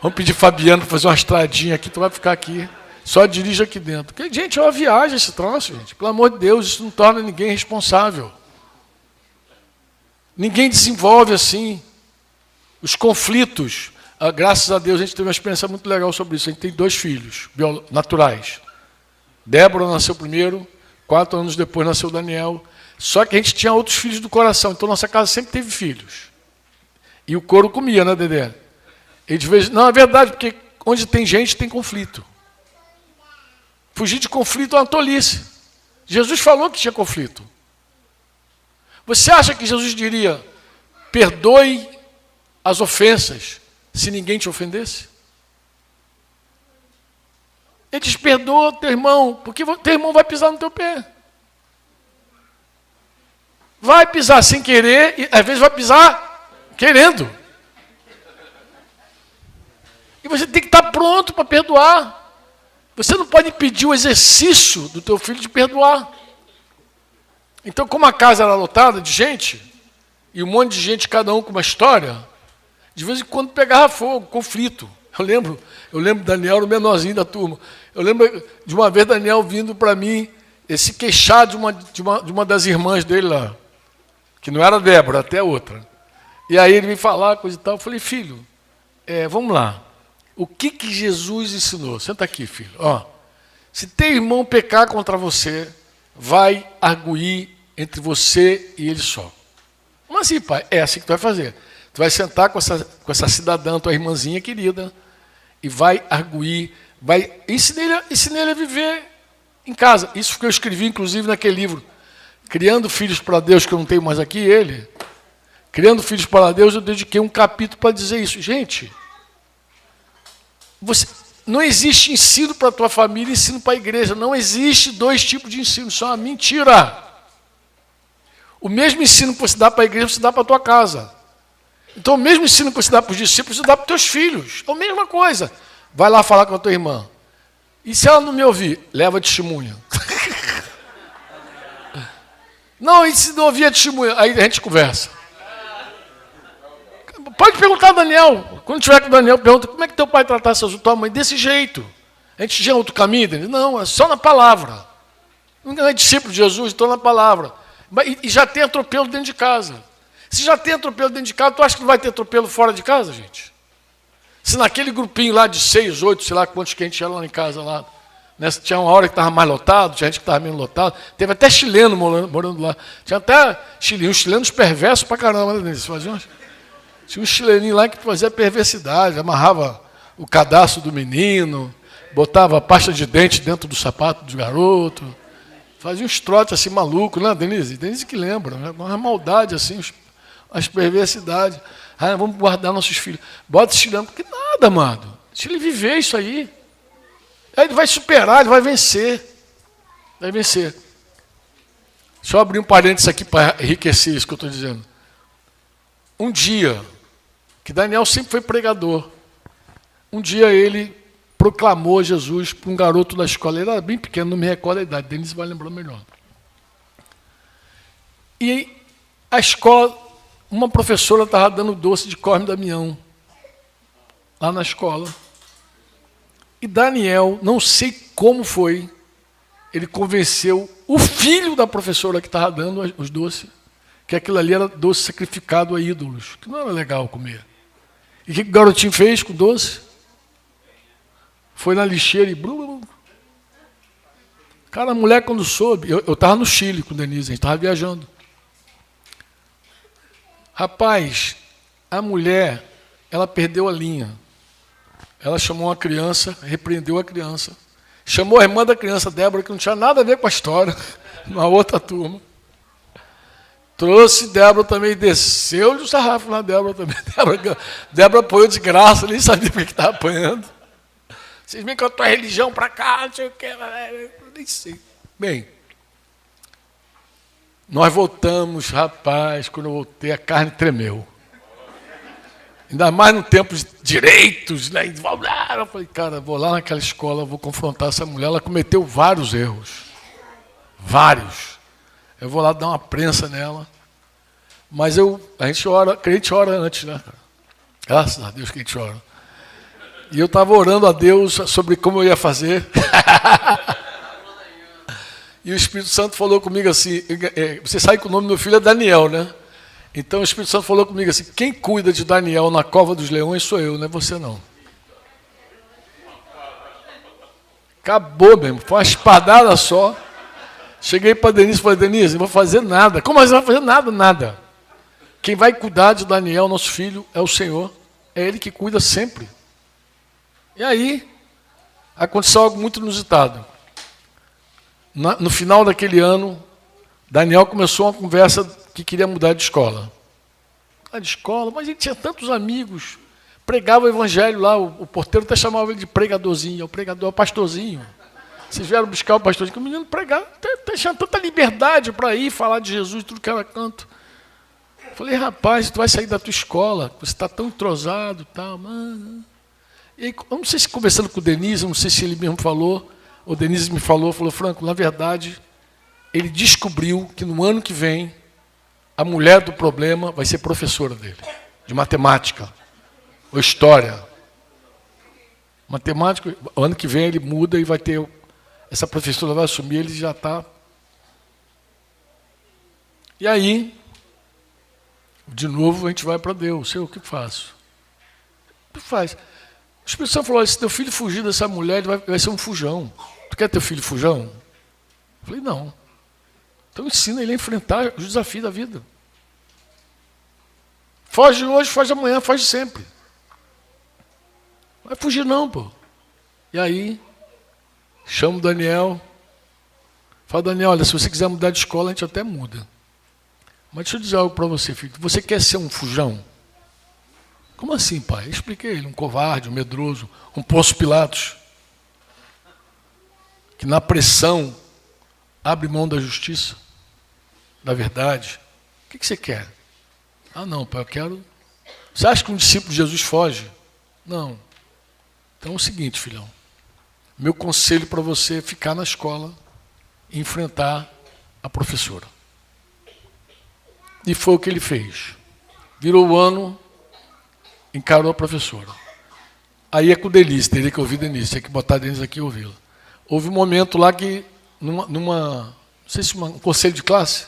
S1: Vamos pedir Fabiano para fazer uma estradinha aqui, tu vai ficar aqui. Só dirige aqui dentro. Porque, gente, é uma viagem esse troço, gente. Pelo amor de Deus, isso não torna ninguém responsável. Ninguém desenvolve assim. Os conflitos, graças a Deus, a gente teve uma experiência muito legal sobre isso. A gente tem 2 filhos naturais. Débora nasceu primeiro, 4 anos depois nasceu Daniel. Só que a gente tinha outros filhos do coração, então nossa casa sempre teve filhos. E o couro comia, né, Dedé? E de vez... Não, é verdade, porque onde tem gente, tem conflito. Fugir de conflito é uma tolice. Jesus falou que tinha conflito. Você acha que Jesus diria, perdoe as ofensas, se ninguém te ofendesse? Ele diz, perdoa teu irmão, porque teu irmão vai pisar no teu pé. Vai pisar sem querer, e às vezes vai pisar querendo. E você tem que estar pronto para perdoar. Você não pode impedir o exercício do teu filho de perdoar. Então, como a casa era lotada de gente, e um monte de gente, cada um com uma história, de vez em quando pegava fogo, conflito. Eu lembro Daniel, o menorzinho da turma. Eu lembro de uma vez Daniel vindo para mim, se queixar de uma das irmãs dele lá, que não era Débora, até outra. E aí ele veio falar, coisa e tal. Eu falei, filho, vamos lá. O que Jesus ensinou? Senta aqui, filho. Ó, se teu irmão pecar contra você, vai arguir entre você e ele só. Mas assim, pai, é assim que tu vai fazer. Tu vai sentar com essa cidadã, tua irmãzinha querida, e vai arguir, vai ensinar ele a viver em casa. Isso que eu escrevi, inclusive, naquele livro, Criando Filhos para Deus, que eu não tenho mais aqui, Criando Filhos para Deus, eu dediquei um capítulo para dizer isso. Gente, não existe ensino para a tua família e ensino para a igreja. Não existe dois tipos de ensino, isso é uma mentira. O mesmo ensino que você dá para a igreja, você dá para a tua casa. Então, o mesmo ensino que você dá para os discípulos, você dá para os teus filhos. É a mesma coisa. Vai lá falar com a tua irmã. E se ela não me ouvir, leva testemunha. Não, e se não ouvir a testemunha, aí a gente conversa. Pode perguntar a Daniel. Quando tiver com o Daniel, pergunta como é que teu pai tratasse a tua mãe desse jeito. A gente tinha outro caminho? Dele? Não, é só na palavra. Não é discípulo de Jesus, estou na palavra. E já tem atropelo dentro de casa. Se já tem atropelo dentro de casa, tu acha que não vai ter atropelo fora de casa, gente? Se naquele grupinho lá de 6, 8, sei lá quantos que a gente tinha lá em casa, lá, né, tinha uma hora que estava mais lotado, tinha gente que estava menos lotado, teve até chileno morando lá. Tinha até uns chilenos perversos pra caramba, né, Denise? Tinha um chileninho lá que fazia perversidade, amarrava o cadastro do menino, botava pasta de dente dentro do sapato do garoto, fazia uns trotes assim malucos, né, Denise? Denise que lembra, né? Uma maldade assim, as perversidades. Ah, vamos guardar nossos filhos. Bota esse chileno, porque nada, amado. Se ele viver isso aí ele vai superar, ele vai vencer. Vai vencer. Deixa eu abrir um parênteses aqui para enriquecer isso que eu estou dizendo. Um dia, que Daniel sempre foi pregador, um dia ele proclamou Jesus para um garoto da escola. Ele era bem pequeno, não me recordo a idade, Denise vai lembrar melhor. E a escola, uma professora estava dando doce de Cosme e Damião, lá na escola. E Daniel, não sei como foi, ele convenceu o filho da professora que estava dando os doces, que aquilo ali era doce sacrificado a ídolos, que não era legal comer. E o que o garotinho fez com o doce? Foi na lixeira e... Cara, a mulher quando soube... Eu estava no Chile com o Denise, a gente estava viajando. Rapaz, a mulher, ela perdeu a linha. Ela chamou uma criança, repreendeu a criança. Chamou a irmã da criança, Débora, que não tinha nada a ver com a história, uma outra turma. Trouxe Débora também, desceu-lhe o sarrafo na Débora também. Débora apoiou de graça, nem sabia por que estava apanhando. Vocês vêm com a tua religião para cá, não sei o que, nem sei. Bem, nós voltamos, rapaz, quando eu voltei, a carne tremeu. Ainda mais no tempo de direitos, né? Eu falei, cara, vou lá naquela escola, vou confrontar essa mulher. Ela cometeu vários erros. Vários. Eu vou lá dar uma prensa nela. Mas a gente ora, crente ora antes, né? Graças a Deus que a gente ora. E eu estava orando a Deus sobre como eu ia fazer. E o Espírito Santo falou comigo assim, você sabe que o nome do meu filho é Daniel, né? Então o Espírito Santo falou comigo assim, quem cuida de Daniel na cova dos leões sou eu, não é você não. Acabou mesmo, foi uma espadada só. Cheguei para Denise e falei, Denise, não vou fazer nada. Como assim não vai fazer nada? Nada. Quem vai cuidar de Daniel, nosso filho, é o Senhor. É Ele que cuida sempre. E aí, aconteceu algo muito inusitado. No final daquele ano, Daniel começou uma conversa que queria mudar de escola. De escola, mas ele tinha tantos amigos. Pregava o evangelho lá, o porteiro até chamava ele de pregadorzinho, o pregador, o pastorzinho. Vocês vieram buscar o pastorzinho, que o menino pregava, tinha tanta liberdade para ir falar de Jesus, tudo que era canto. Falei, rapaz, tu vai sair da tua escola, você está tão entrosado e tal. Mano. E aí, eu não sei se conversando com o Denise, não sei se ele mesmo falou, ou Denise me falou, Franco, na verdade, ele descobriu que no ano que vem, a mulher do problema vai ser professora dele, de matemática, ou história. Matemática, o ano que vem ele muda e vai ter, essa professora vai assumir, ele já está. E aí, De novo a gente vai para Deus. Eu, o que faço? O que faz? O Espírito Santo falou, se teu filho fugir dessa mulher, ele vai ser um fujão. Tu quer teu filho fujão? Eu falei, não. Então ensina ele a enfrentar os desafios da vida. Foge hoje, foge amanhã, foge sempre. Não vai fugir não, pô. E aí, chamo o Daniel. Falo, Daniel, olha, se você quiser mudar de escola, a gente até muda. Mas deixa eu dizer algo para você, filho. Você quer ser um fujão? Como assim, pai? Eu expliquei ele, um covarde, um medroso, um Pôncio Pilatos, que na pressão abre mão da justiça, da verdade. O que você quer? Ah, não, pai, eu quero... Você acha que um discípulo de Jesus foge? Não. Então é o seguinte, filhão. Meu conselho para você é ficar na escola e enfrentar a professora. E foi o que ele fez. Virou o ano, encarou a professora. Aí é com Denise, teria que ouvir Denise, tem que botar a Denise aqui e ouvi-la. Houve um momento lá que, não sei se um conselho de classe,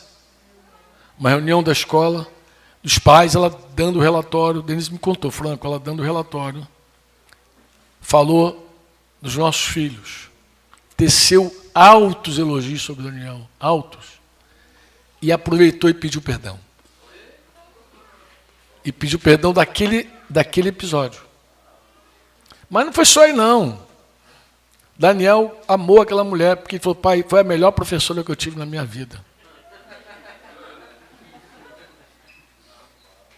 S1: uma reunião da escola, dos pais, ela dando o relatório, Denise me contou, Franco, ela dando o relatório, falou dos nossos filhos, teceu altos elogios sobre Daniel, altos, e aproveitou e pediu perdão. E pediu perdão daquele episódio. Mas não foi só aí, não. Daniel amou aquela mulher, porque ele falou, pai, foi a melhor professora que eu tive na minha vida.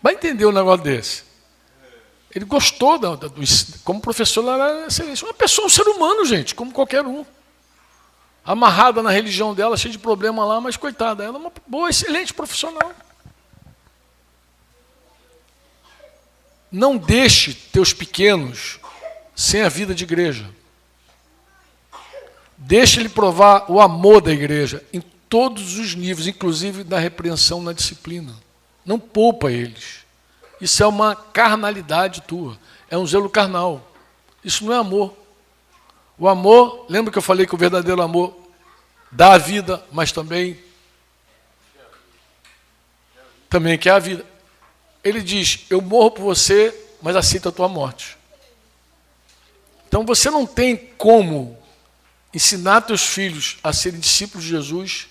S1: Vai entender um negócio desse. Ele gostou, como professor, ela era excelente. Uma pessoa, um ser humano, gente, como qualquer um. Amarrada na religião dela, cheia de problema lá, mas coitada, ela é uma boa, excelente profissional. Não deixe teus pequenos sem a vida de igreja. Deixe ele provar o amor da igreja em todos os níveis, inclusive na repreensão, na disciplina. Não poupa eles. Isso é uma carnalidade tua. É um zelo carnal. Isso não é amor. O amor, lembra que eu falei que o verdadeiro amor dá a vida, mas também quer a vida. Ele diz, eu morro por você, mas aceito a tua morte. Então você não tem como ensinar teus filhos a serem discípulos de Jesus,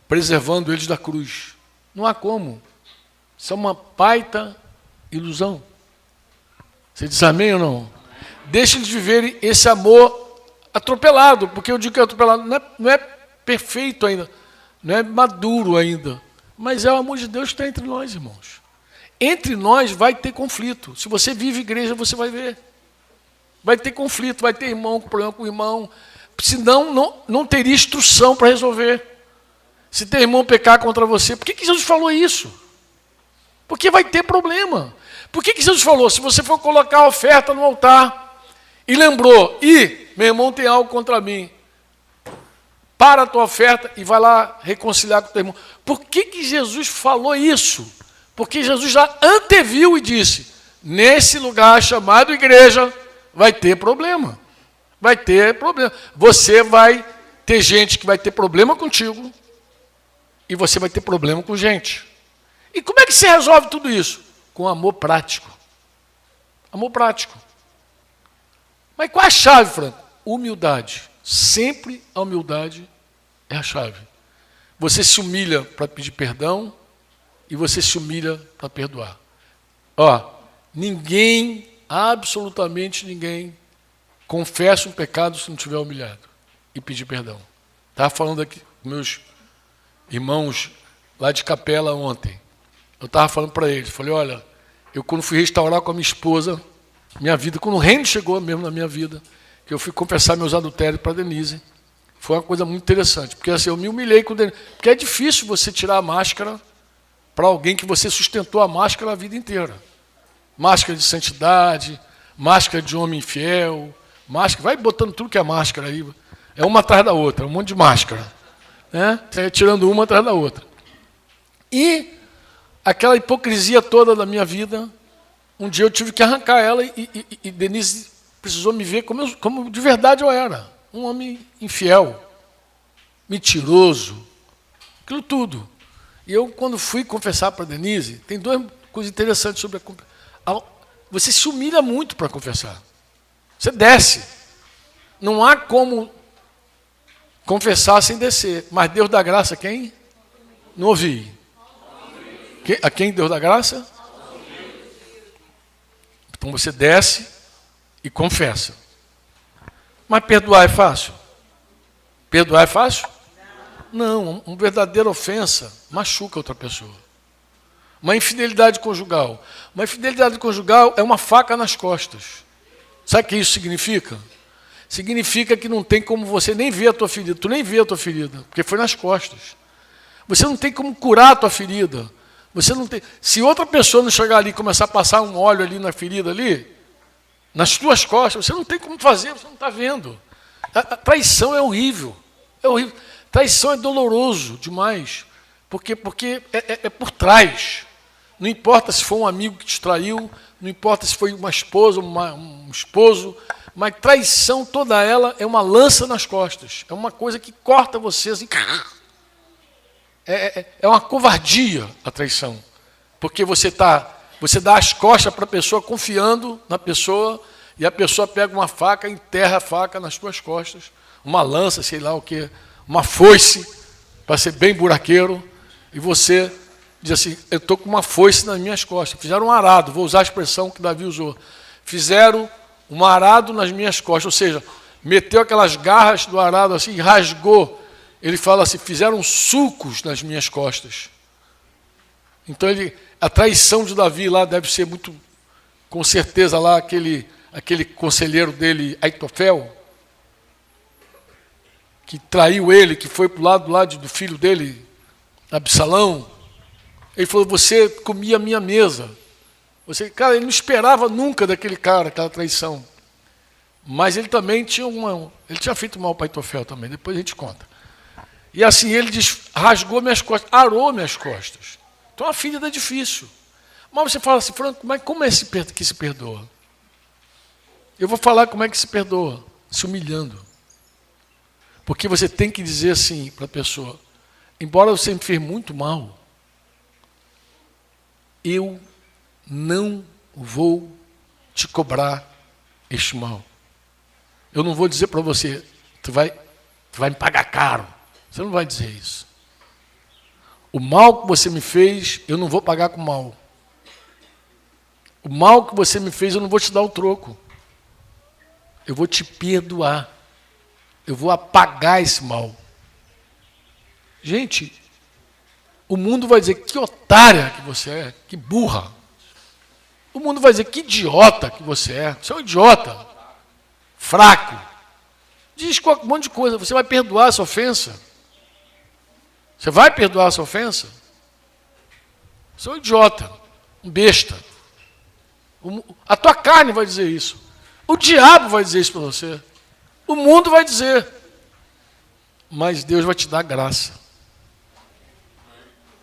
S1: preservando eles da cruz. Não há como. Isso é uma baita ilusão. Você diz amém ou não? Deixa eles viverem esse amor atropelado, porque eu digo que é atropelado, não é perfeito ainda, não é maduro ainda, mas é o amor de Deus que está entre nós, irmãos. Entre nós vai ter conflito. Se você vive igreja, você vai ver. Vai ter conflito, vai ter irmão com problema com irmão. Senão, não teria instrução para resolver. Se tem irmão pecar contra você, por que Jesus falou isso? Porque vai ter problema. Por que Jesus falou? Se você for colocar a oferta no altar e lembrou, meu irmão tem algo contra mim, para a tua oferta e vai lá reconciliar com o teu irmão. Por que Jesus falou isso? Porque Jesus já anteviu e disse, nesse lugar chamado igreja, vai ter problema. Vai ter problema. Você vai ter gente que vai ter problema contigo e você vai ter problema com gente. E como é que se resolve tudo isso? Com amor prático. Amor prático. Mas qual é a chave, Franco? Humildade. Sempre a humildade é a chave. Você se humilha para pedir perdão e você se humilha para perdoar. Ninguém, absolutamente ninguém, confessa um pecado se não estiver humilhado e pedir perdão. Estava falando aqui com meus irmãos lá de Capela ontem. Eu estava falando para eles, falei, olha, eu quando fui restaurar com a minha esposa, minha vida, quando o reino chegou mesmo na minha vida, que eu fui confessar meus adultérios para Denise, foi uma coisa muito interessante, porque assim, eu me humilhei com Denise, porque é difícil você tirar a máscara para alguém que você sustentou a máscara a vida inteira. Máscara de santidade, máscara de homem infiel, máscara, vai botando tudo que é máscara aí, é uma atrás da outra, um monte de máscara, né? Tirando uma atrás da outra. E aquela hipocrisia toda da minha vida, um dia eu tive que arrancar ela e Denise precisou me ver como de verdade eu era. Um homem infiel, mentiroso, aquilo tudo. E eu, quando fui confessar para Denise, tem duas coisa interessante sobre você se humilha muito para confessar. Você desce. Não há como confessar sem descer. Mas Deus dá graça a quem? Não ouvi. A quem Deus dá graça? Então você desce e confessa. Mas perdoar é fácil? Perdoar é fácil? Não, uma verdadeira ofensa machuca outra pessoa. Uma infidelidade conjugal. Uma infidelidade conjugal é uma faca nas costas. Sabe o que isso significa? Significa que não tem como você nem ver a tua ferida. Tu nem vê a tua ferida, porque foi nas costas. Você não tem como curar a tua ferida. Você não tem. Se outra pessoa não chegar ali e começar a passar um óleo ali na ferida ali, nas tuas costas, você não tem como fazer, você não está vendo. A traição é horrível. É horrível. Traição é doloroso demais. Porque é por trás. Não importa se foi um amigo que te traiu, não importa se foi uma esposa, um esposo, mas traição, toda ela, é uma lança nas costas. É uma coisa que corta você assim. É uma covardia a traição. Porque você dá as costas para a pessoa confiando na pessoa, e a pessoa pega uma faca e enterra a faca nas tuas costas. Uma lança, sei lá o quê, uma foice, para ser bem buraqueiro, e você diz assim, eu estou com uma foice nas minhas costas. Fizeram um arado, vou usar a expressão que Davi usou. Fizeram um arado nas minhas costas, ou seja, meteu aquelas garras do arado assim e rasgou. Ele fala assim, fizeram sulcos nas minhas costas. Então a traição de Davi lá deve ser muito, com certeza lá, aquele conselheiro dele, Aitofel, que traiu ele, que foi para o lado do filho dele, Absalão. Ele falou, você comia a minha mesa. Cara, ele não esperava nunca daquele cara, aquela traição. Mas ele também ele tinha feito mal para Aitofel também, depois a gente conta. E assim, ele rasgou minhas costas, arou minhas costas. Então a ferida é difícil. Mas você fala assim, Franco, como é que se perdoa? Eu vou falar como é que se perdoa, se humilhando. Porque você tem que dizer assim para a pessoa, embora você me fez muito mal, eu não vou te cobrar este mal. Eu não vou dizer para você, tu vai me pagar caro. Você não vai dizer isso. O mal que você me fez, eu não vou pagar com mal. O mal que você me fez, eu não vou te dar o troco. Eu vou te perdoar. Eu vou apagar esse mal. Gente, o mundo vai dizer, que otária que você é, que burra. O mundo vai dizer, que idiota que você é. Você é um idiota. Fraco. Diz um monte de coisa. Você vai perdoar essa ofensa? Você vai perdoar essa ofensa? Você é um idiota, um besta. A tua carne vai dizer isso. O diabo vai dizer isso para você. O mundo vai dizer. Mas Deus vai te dar graça.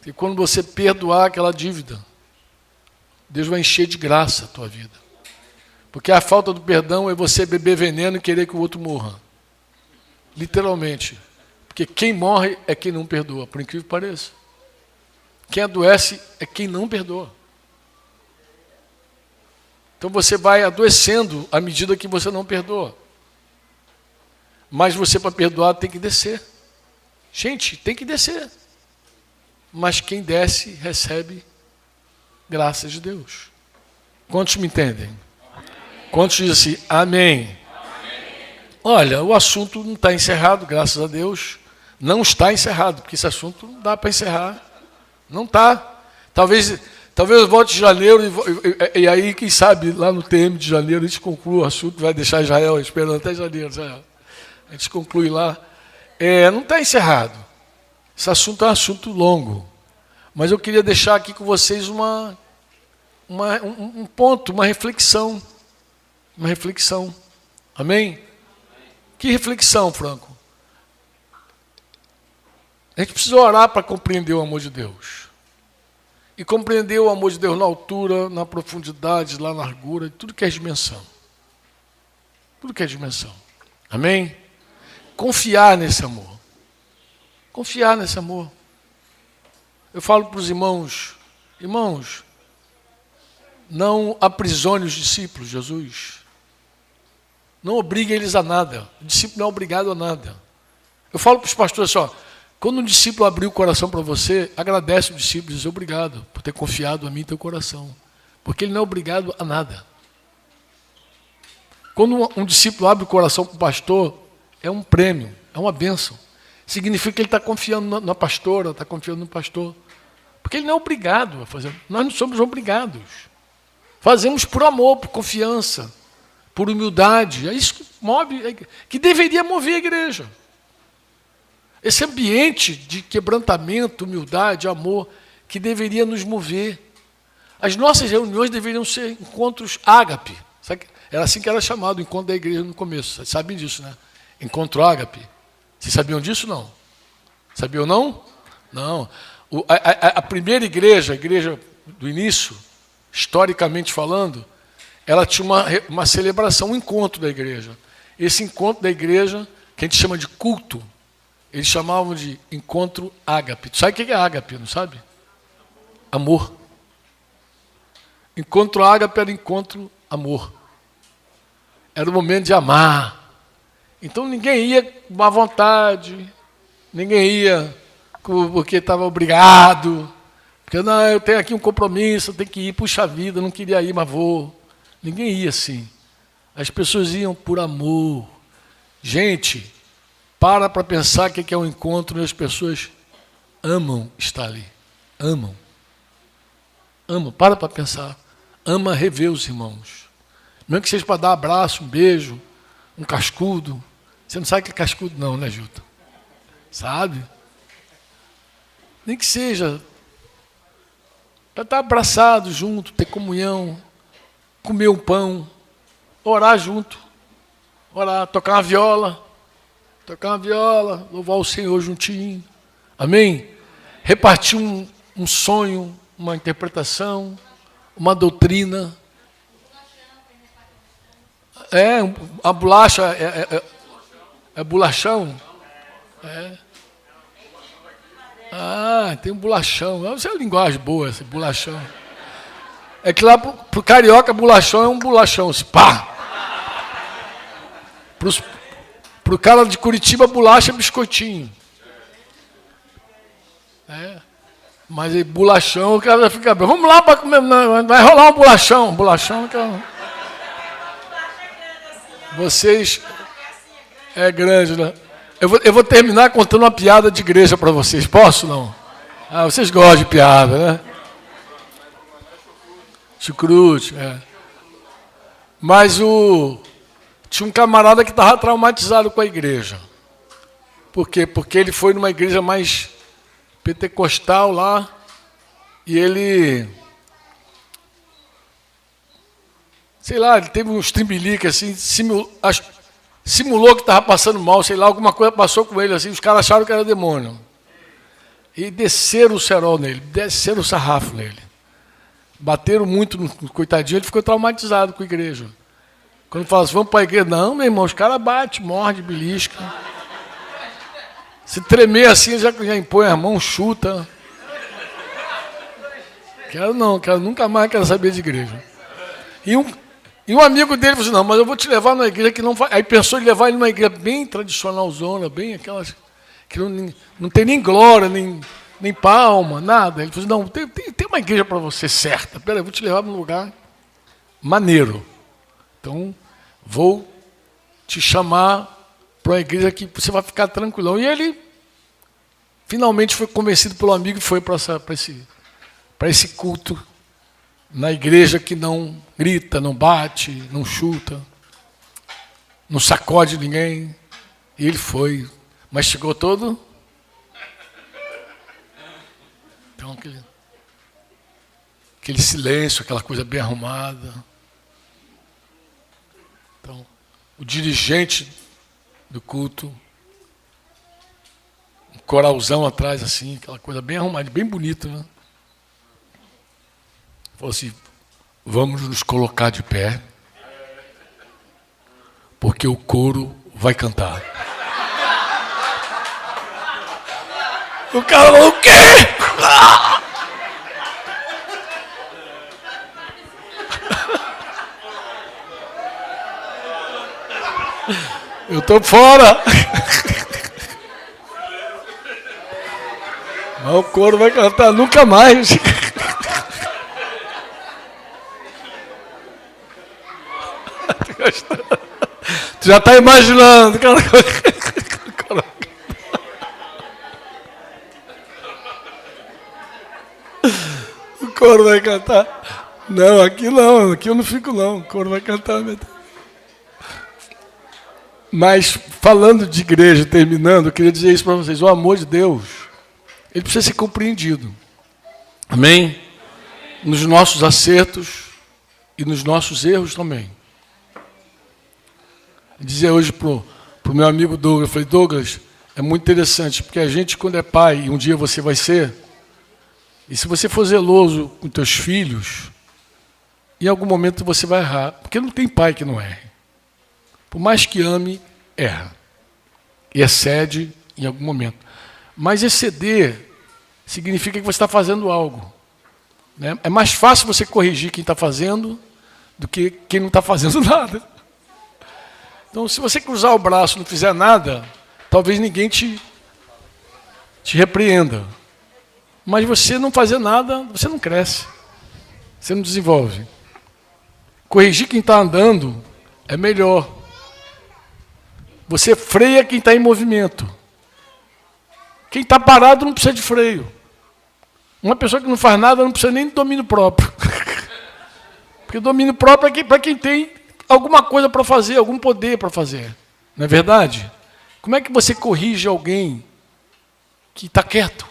S1: E quando você perdoar aquela dívida, Deus vai encher de graça a tua vida. Porque a falta do perdão é você beber veneno e querer que o outro morra. Literalmente. Porque quem morre é quem não perdoa, por incrível que pareça. Quem adoece é quem não perdoa. Então você vai adoecendo à medida que você não perdoa. Mas você, para perdoar, tem que descer. Gente, tem que descer. Mas quem desce, recebe graças de Deus. Quantos me entendem? Quantos dizem assim, amém? Olha, o assunto não está encerrado, graças a Deus. Não está encerrado, porque esse assunto não dá para encerrar. Não está. Talvez eu volte de janeiro e aí, quem sabe, lá no TM de janeiro, a gente conclui o assunto, vai deixar Israel esperando até janeiro. A gente conclui lá. Não está encerrado. Esse assunto é um assunto longo. Mas eu queria deixar aqui com vocês um ponto, uma reflexão. Uma reflexão. Amém? Que reflexão, Franco? A gente precisa orar para compreender o amor de Deus. E compreender o amor de Deus na altura, na profundidade, na largura, tudo que é dimensão. Tudo que é dimensão. Amém? Confiar nesse amor. Confiar nesse amor. Eu falo para os irmãos, Não aprisione os discípulos, Jesus. Não obrigue eles a nada. O discípulo não é obrigado a nada. Eu falo para os pastores assim, ó, quando um discípulo abrir o coração para você, agradece o discípulo e diz obrigado por ter confiado a mim em teu coração. Porque ele não é obrigado a nada. Quando um discípulo abre o coração para o pastor, é um prêmio, é uma bênção. Significa que ele está confiando na pastora, está confiando no pastor. Porque ele não é obrigado a fazer. Nós não somos obrigados. Fazemos por amor, por confiança, por humildade. É isso que move, que deveria mover a igreja. Esse ambiente de quebrantamento, humildade, amor, que deveria nos mover. As nossas reuniões deveriam ser encontros ágape. Era assim que era chamado o encontro da igreja no começo. Vocês sabem disso, né? Encontro ágape. Vocês sabiam disso, não? Sabiam, não? Não. A primeira igreja, a igreja do início, historicamente falando, ela tinha uma celebração, um encontro da igreja. Esse encontro da igreja, que a gente chama de culto, eles chamavam de encontro ágape. Tu sabe o que é ágape, não sabe? Amor. Encontro ágape era encontro amor. Era o momento de amar. Então ninguém ia com má vontade, ninguém ia porque estava obrigado, porque não, eu tenho aqui um compromisso, eu tenho que ir, puxa vida, não queria ir, mas vou. Ninguém ia assim. As pessoas iam por amor. Gente, para pensar o que é um encontro e as pessoas amam estar ali. Amam. Amam, para pensar. Ama rever os irmãos. Mesmo que seja para dar um abraço, um beijo, um cascudo. Você não sabe o que é cascudo não, né, Juta? Sabe? Nem que seja para estar abraçado junto, ter comunhão, comer um pão, orar junto, orar, tocar uma viola, louvar o Senhor juntinho. Amém? Repartir um sonho, uma interpretação, uma doutrina. A bolacha é bolachão? É. Tem um bolachão. Isso é uma linguagem boa, esse bolachão. É que lá pro carioca, bolachão é um bolachão. Assim, pá! Pro cara de Curitiba, bolacha é biscoitinho. Mas aí, bolachão, o cara já fica bem. Vamos lá para comer. Não, vai rolar um bolachão. Bolachão que vocês é grande, né? Eu vou terminar contando uma piada de igreja para vocês. Posso, não? Vocês gostam de piada, né? Chucrute, Mas tinha um camarada que estava traumatizado com a igreja. Por quê? Porque ele foi numa igreja mais pentecostal lá e ele... Sei lá, ele teve uns trimbilique assim, simulou que estava passando mal, sei lá, alguma coisa passou com ele assim, os caras acharam que era demônio. E desceram o cerol nele, desceram o sarrafo nele. Bateram muito no coitadinho, ele ficou traumatizado com a igreja. Quando fala assim, vamos para a igreja, não, meu irmão, os caras batem, mordem, belisca. Se tremer assim, já impõe a mão, chuta. Nunca mais quero saber de igreja. E um amigo dele falou assim, não, mas eu vou te levar numa igreja que não vai... Aí pensou em levar ele numa igreja bem tradicionalzona, bem aquelas... que não tem nem glória, nem palma, nada. Ele falou assim, não, tem uma igreja para você certa. Peraí, eu vou te levar num lugar maneiro. Então, vou te chamar para uma igreja que você vai ficar tranquilão. E ele finalmente foi convencido pelo amigo e foi para esse culto na igreja que não grita, não bate, não chuta, não sacode ninguém. E ele foi, mas chegou todo... Então, aquele silêncio, aquela coisa bem arrumada. Então, o dirigente do culto, um coralzão atrás, assim, aquela coisa bem arrumada, bem bonita, né? Falou assim, vamos nos colocar de pé, porque o coro vai cantar. O cara falou, o quê? Eu estou fora. Mas o coro vai cantar nunca mais. Tu já está imaginando. O coro vai cantar. Não, aqui eu não fico não. O coro vai cantar. Mas falando de igreja, terminando, eu queria dizer isso para vocês. O amor de Deus, ele precisa ser compreendido. Amém? Nos nossos acertos e nos nossos erros também. Eu dizia hoje para o meu amigo Douglas, eu falei, Douglas, é muito interessante, porque a gente, quando é pai, e um dia você vai ser, e se você for zeloso com teus filhos, em algum momento você vai errar, porque não tem pai que não erre. Por mais que ame, erra. E excede em algum momento. Mas exceder significa que você está fazendo algo. Né? É mais fácil você corrigir quem está fazendo do que quem não está fazendo nada. Então, se você cruzar o braço e não fizer nada, talvez ninguém te repreenda. Mas você não fazer nada, você não cresce. Você não desenvolve. Corrigir quem está andando é melhor. Você freia quem está em movimento. Quem está parado não precisa de freio. Uma pessoa que não faz nada não precisa nem de domínio próprio. Porque domínio próprio é para quem tem alguma coisa para fazer, algum poder para fazer. Não é verdade? Como é que você corrige alguém que está quieto?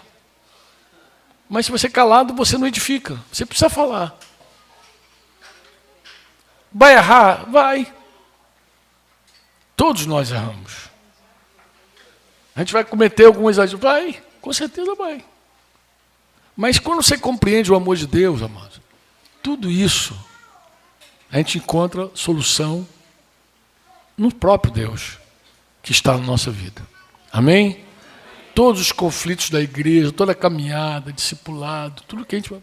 S1: Mas se você é calado, você não edifica. Você precisa falar. Vai errar? Vai. Todos nós erramos. A gente vai cometer algum exagero? Vai, com certeza vai. Mas quando você compreende o amor de Deus, amado, tudo isso, a gente encontra solução no próprio Deus, que está na nossa vida. Amém? Todos os conflitos da igreja, toda a caminhada, discipulado, tudo que a gente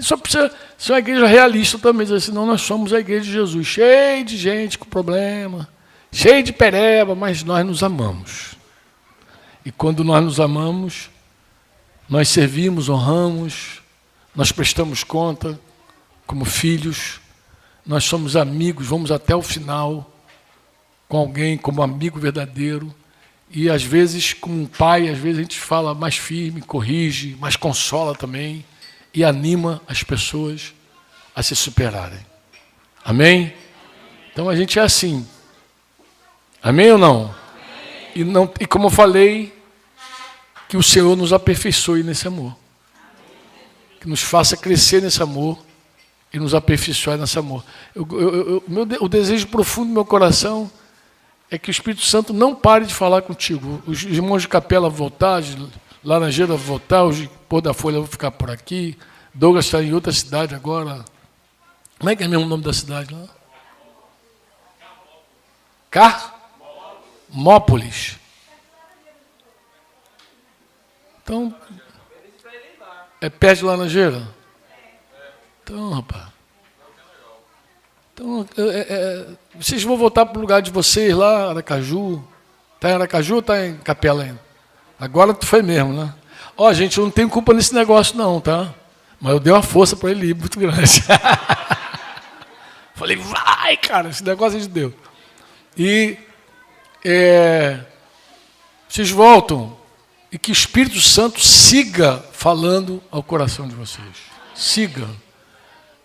S1: só precisa ser uma igreja realista também, senão nós somos a igreja de Jesus, cheia de gente com problema, cheio de pereba, mas nós nos amamos. E quando nós nos amamos, nós servimos, honramos, nós prestamos conta como filhos, nós somos amigos, vamos até o final com alguém como amigo verdadeiro. E às vezes, como um pai, às vezes a gente fala mais firme, corrige, mas consola também e anima as pessoas a se superarem. Amém? Então a gente é assim. Amém ou não? E como eu falei, que o Senhor nos aperfeiçoe nesse amor. Que nos faça crescer nesse amor e nos aperfeiçoar nesse amor. O desejo profundo do meu coração é que o Espírito Santo não pare de falar contigo. Os irmãos de capela vão voltar, de Laranjeira vão voltar, os de Pôr da Folha vão ficar por aqui. Douglas está em outra cidade agora. Como é que é mesmo o nome da cidade lá? Carmópolis. Então, é perto de Laranjeira? Então, rapaz. Então, vocês vão voltar para o lugar de vocês lá, Aracaju. Está em Aracaju ou está em Capela ainda? Agora tu foi mesmo, né? Ó, gente, eu não tenho culpa nesse negócio não, tá? Mas eu dei uma força para ele ir muito grande. Falei, vai, cara, esse negócio é de Deus. E vocês voltam e que o Espírito Santo siga falando ao coração de vocês. Siga.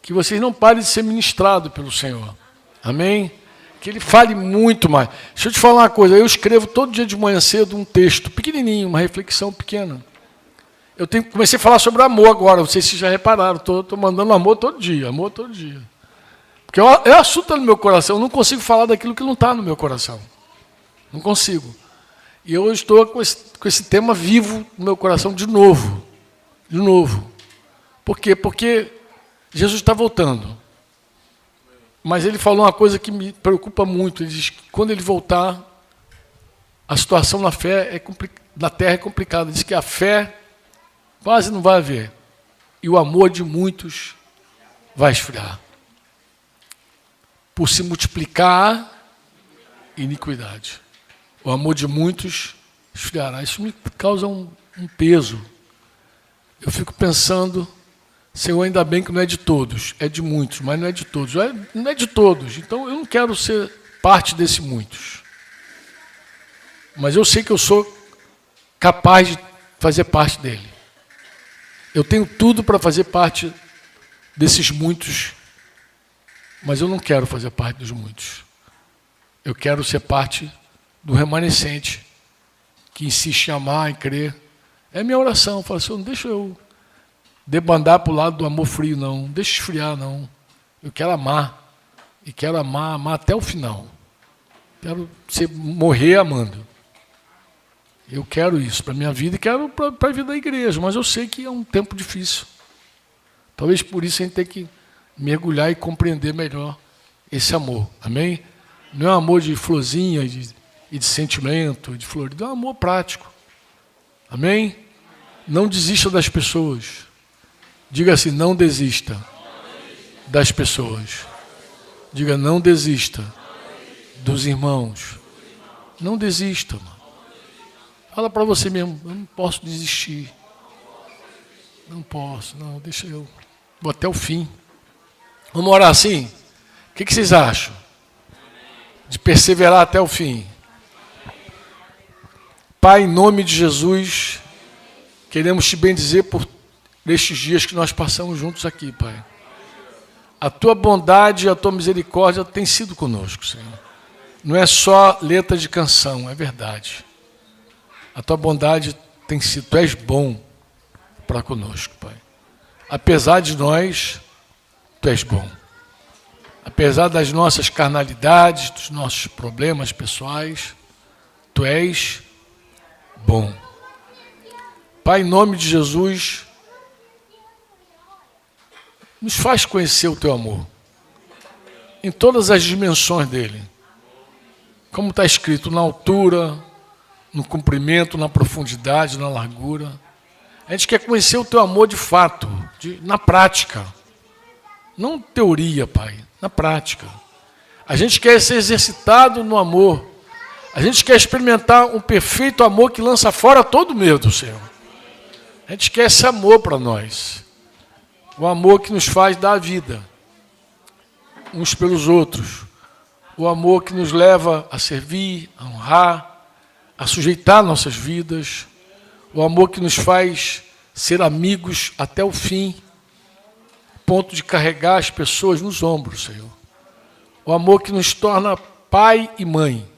S1: Que vocês não parem de ser ministrados pelo Senhor. Amém? Que Ele fale muito mais. Deixa eu te falar uma coisa. Eu escrevo todo dia de manhã cedo um texto pequenininho, uma reflexão pequena. Comecei a falar sobre amor agora. Não sei se vocês já repararam. Estou mandando amor todo dia. Amor todo dia. Porque é assunto no meu coração. Eu não consigo falar daquilo que não está no meu coração. Não consigo. E eu estou com esse tema vivo no meu coração de novo. De novo. Por quê? Porque Jesus está voltando. Mas ele falou uma coisa que me preocupa muito. Ele diz que quando ele voltar, a situação na terra é complicada. Ele diz que a fé quase não vai haver. E o amor de muitos vai esfriar. Por se multiplicar iniquidade. O amor de muitos esfriará. Isso me causa um peso. Eu fico pensando, Senhor, ainda bem que não é de todos, é de muitos, mas não é de todos. Não é de todos, então eu não quero ser parte desse muitos. Mas eu sei que eu sou capaz de fazer parte dele. Eu tenho tudo para fazer parte desses muitos, mas eu não quero fazer parte dos muitos. Eu quero ser parte do remanescente que insiste em amar e crer. É minha oração. Eu falo assim, não deixa eu debandar para o lado do amor frio, não. Deixa esfriar, não. Eu quero amar. E quero amar até o final. Quero morrer amando. Eu quero isso para a minha vida e quero para a vida da igreja. Mas eu sei que é um tempo difícil. Talvez por isso a gente tenha que mergulhar e compreender melhor esse amor. Amém? Não é um amor de florzinha e de sentimento, de florido. É um amor prático. Amém? Não desista das pessoas. Diga assim, não desista das pessoas. Diga, não desista dos irmãos. Não desista, mano. Fala para você mesmo, eu não posso desistir. Não posso, não, deixa eu. Vou até o fim. Vamos orar assim? O que vocês acham? De perseverar até o fim. Pai, em nome de Jesus, queremos te bendizer por estes dias que nós passamos juntos aqui, Pai. A tua bondade e a tua misericórdia têm sido conosco, Senhor. Não é só letra de canção, é verdade. A tua bondade tem sido, tu és bom para conosco, Pai. Apesar de nós, tu és bom. Apesar das nossas carnalidades, dos nossos problemas pessoais, tu és bom. Pai, em nome de Jesus, nos faz conhecer o teu amor, em todas as dimensões dele. Como está escrito, na altura, no comprimento, na profundidade, na largura. A gente quer conhecer o teu amor de fato, na prática. Não teoria, Pai, na prática. A gente quer ser exercitado no amor. A gente quer experimentar um perfeito amor que lança fora todo medo, Senhor. A gente quer esse amor para nós. O amor que nos faz dar a vida uns pelos outros. O amor que nos leva a servir, a honrar, a sujeitar nossas vidas. O amor que nos faz ser amigos até o fim, ponto de carregar as pessoas nos ombros, Senhor. O amor que nos torna pai e mãe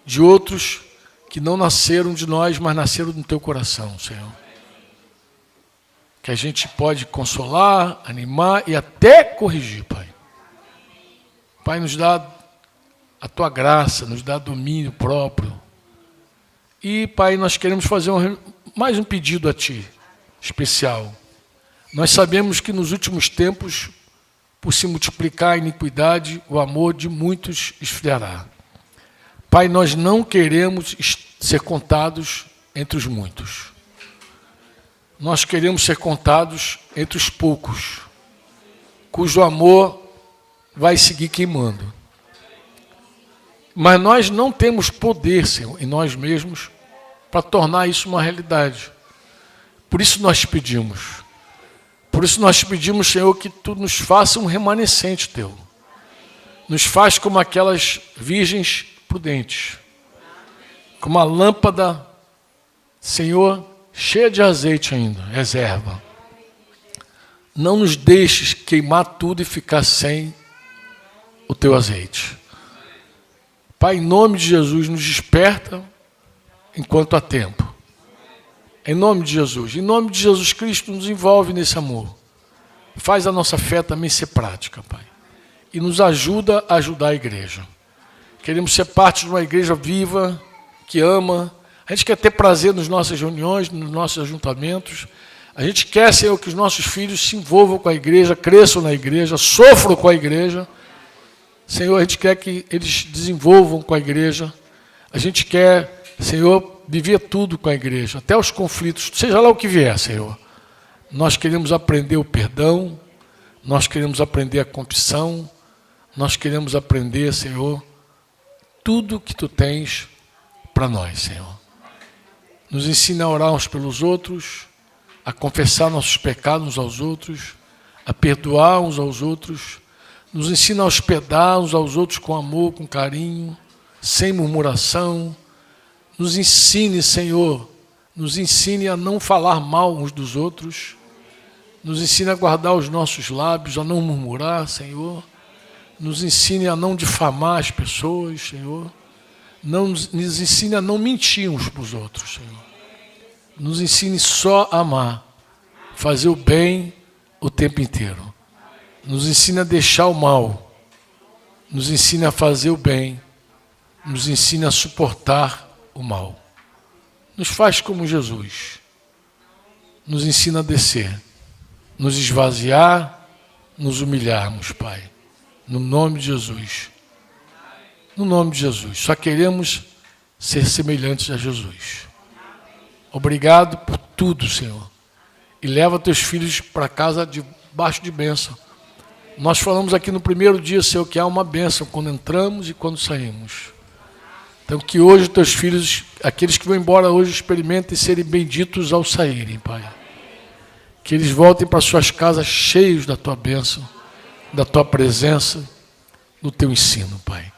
S1: de outros que não nasceram de nós, mas nasceram no teu coração, Senhor. Que a gente pode consolar, animar e até corrigir, Pai. Pai, nos dá a tua graça, nos dá domínio próprio. E, Pai, nós queremos fazer mais um pedido a Ti, especial. Nós sabemos que nos últimos tempos, por se multiplicar a iniquidade, o amor de muitos esfriará. Pai, nós não queremos ser contados entre os muitos. Nós queremos ser contados entre os poucos, cujo amor vai seguir queimando. Mas nós não temos poder, Senhor, em nós mesmos, para tornar isso uma realidade. Por isso nós te pedimos. Por isso nós te pedimos, Senhor, que Tu nos faça um remanescente Teu. Nos faz como aquelas virgens prudentes. Com uma lâmpada, Senhor, cheia de azeite ainda, reserva. Não nos deixes queimar tudo e ficar sem o Teu azeite. Pai, em nome de Jesus, nos desperta enquanto há tempo. Em nome de Jesus. Em nome de Jesus Cristo, nos envolve nesse amor. Faz a nossa fé também ser prática, Pai. E nos ajuda a ajudar a igreja. Queremos ser parte de uma igreja viva, que ama. A gente quer ter prazer nas nossas reuniões, nos nossos ajuntamentos. A gente quer, Senhor, que os nossos filhos se envolvam com a igreja, cresçam na igreja, sofram com a igreja. Senhor, a gente quer que eles desenvolvam com a igreja. A gente quer, Senhor, viver tudo com a igreja, até os conflitos, seja lá o que vier, Senhor. Nós queremos aprender o perdão, nós queremos aprender a confissão, nós queremos aprender, Senhor, tudo que tu tens para nós, Senhor. Nos ensina a orar uns pelos outros, a confessar nossos pecados uns aos outros, a perdoar uns aos outros. Nos ensina a hospedar uns aos outros com amor, com carinho, sem murmuração. Nos ensine, Senhor, nos ensine a não falar mal uns dos outros. Nos ensine a guardar os nossos lábios, a não murmurar, Senhor. Nos ensine a não difamar as pessoas, Senhor. Nos ensine a não mentir uns para os outros, Senhor. Nos ensine só a amar, fazer o bem o tempo inteiro. Nos ensine a deixar o mal. Nos ensine a fazer o bem. Nos ensine a suportar o mal. Nos faz como Jesus. Nos ensina a descer, nos esvaziar, nos humilharmos, Pai. No nome de Jesus. No nome de Jesus. Só queremos ser semelhantes a Jesus. Obrigado por tudo, Senhor. E leva teus filhos para casa debaixo de bênção. Nós falamos aqui no primeiro dia, Senhor, que há uma bênção quando entramos e quando saímos. Então que hoje teus filhos, aqueles que vão embora hoje, experimentem serem benditos ao saírem, Pai. Que eles voltem para suas casas cheios da tua bênção, da tua presença, do teu ensino, Pai.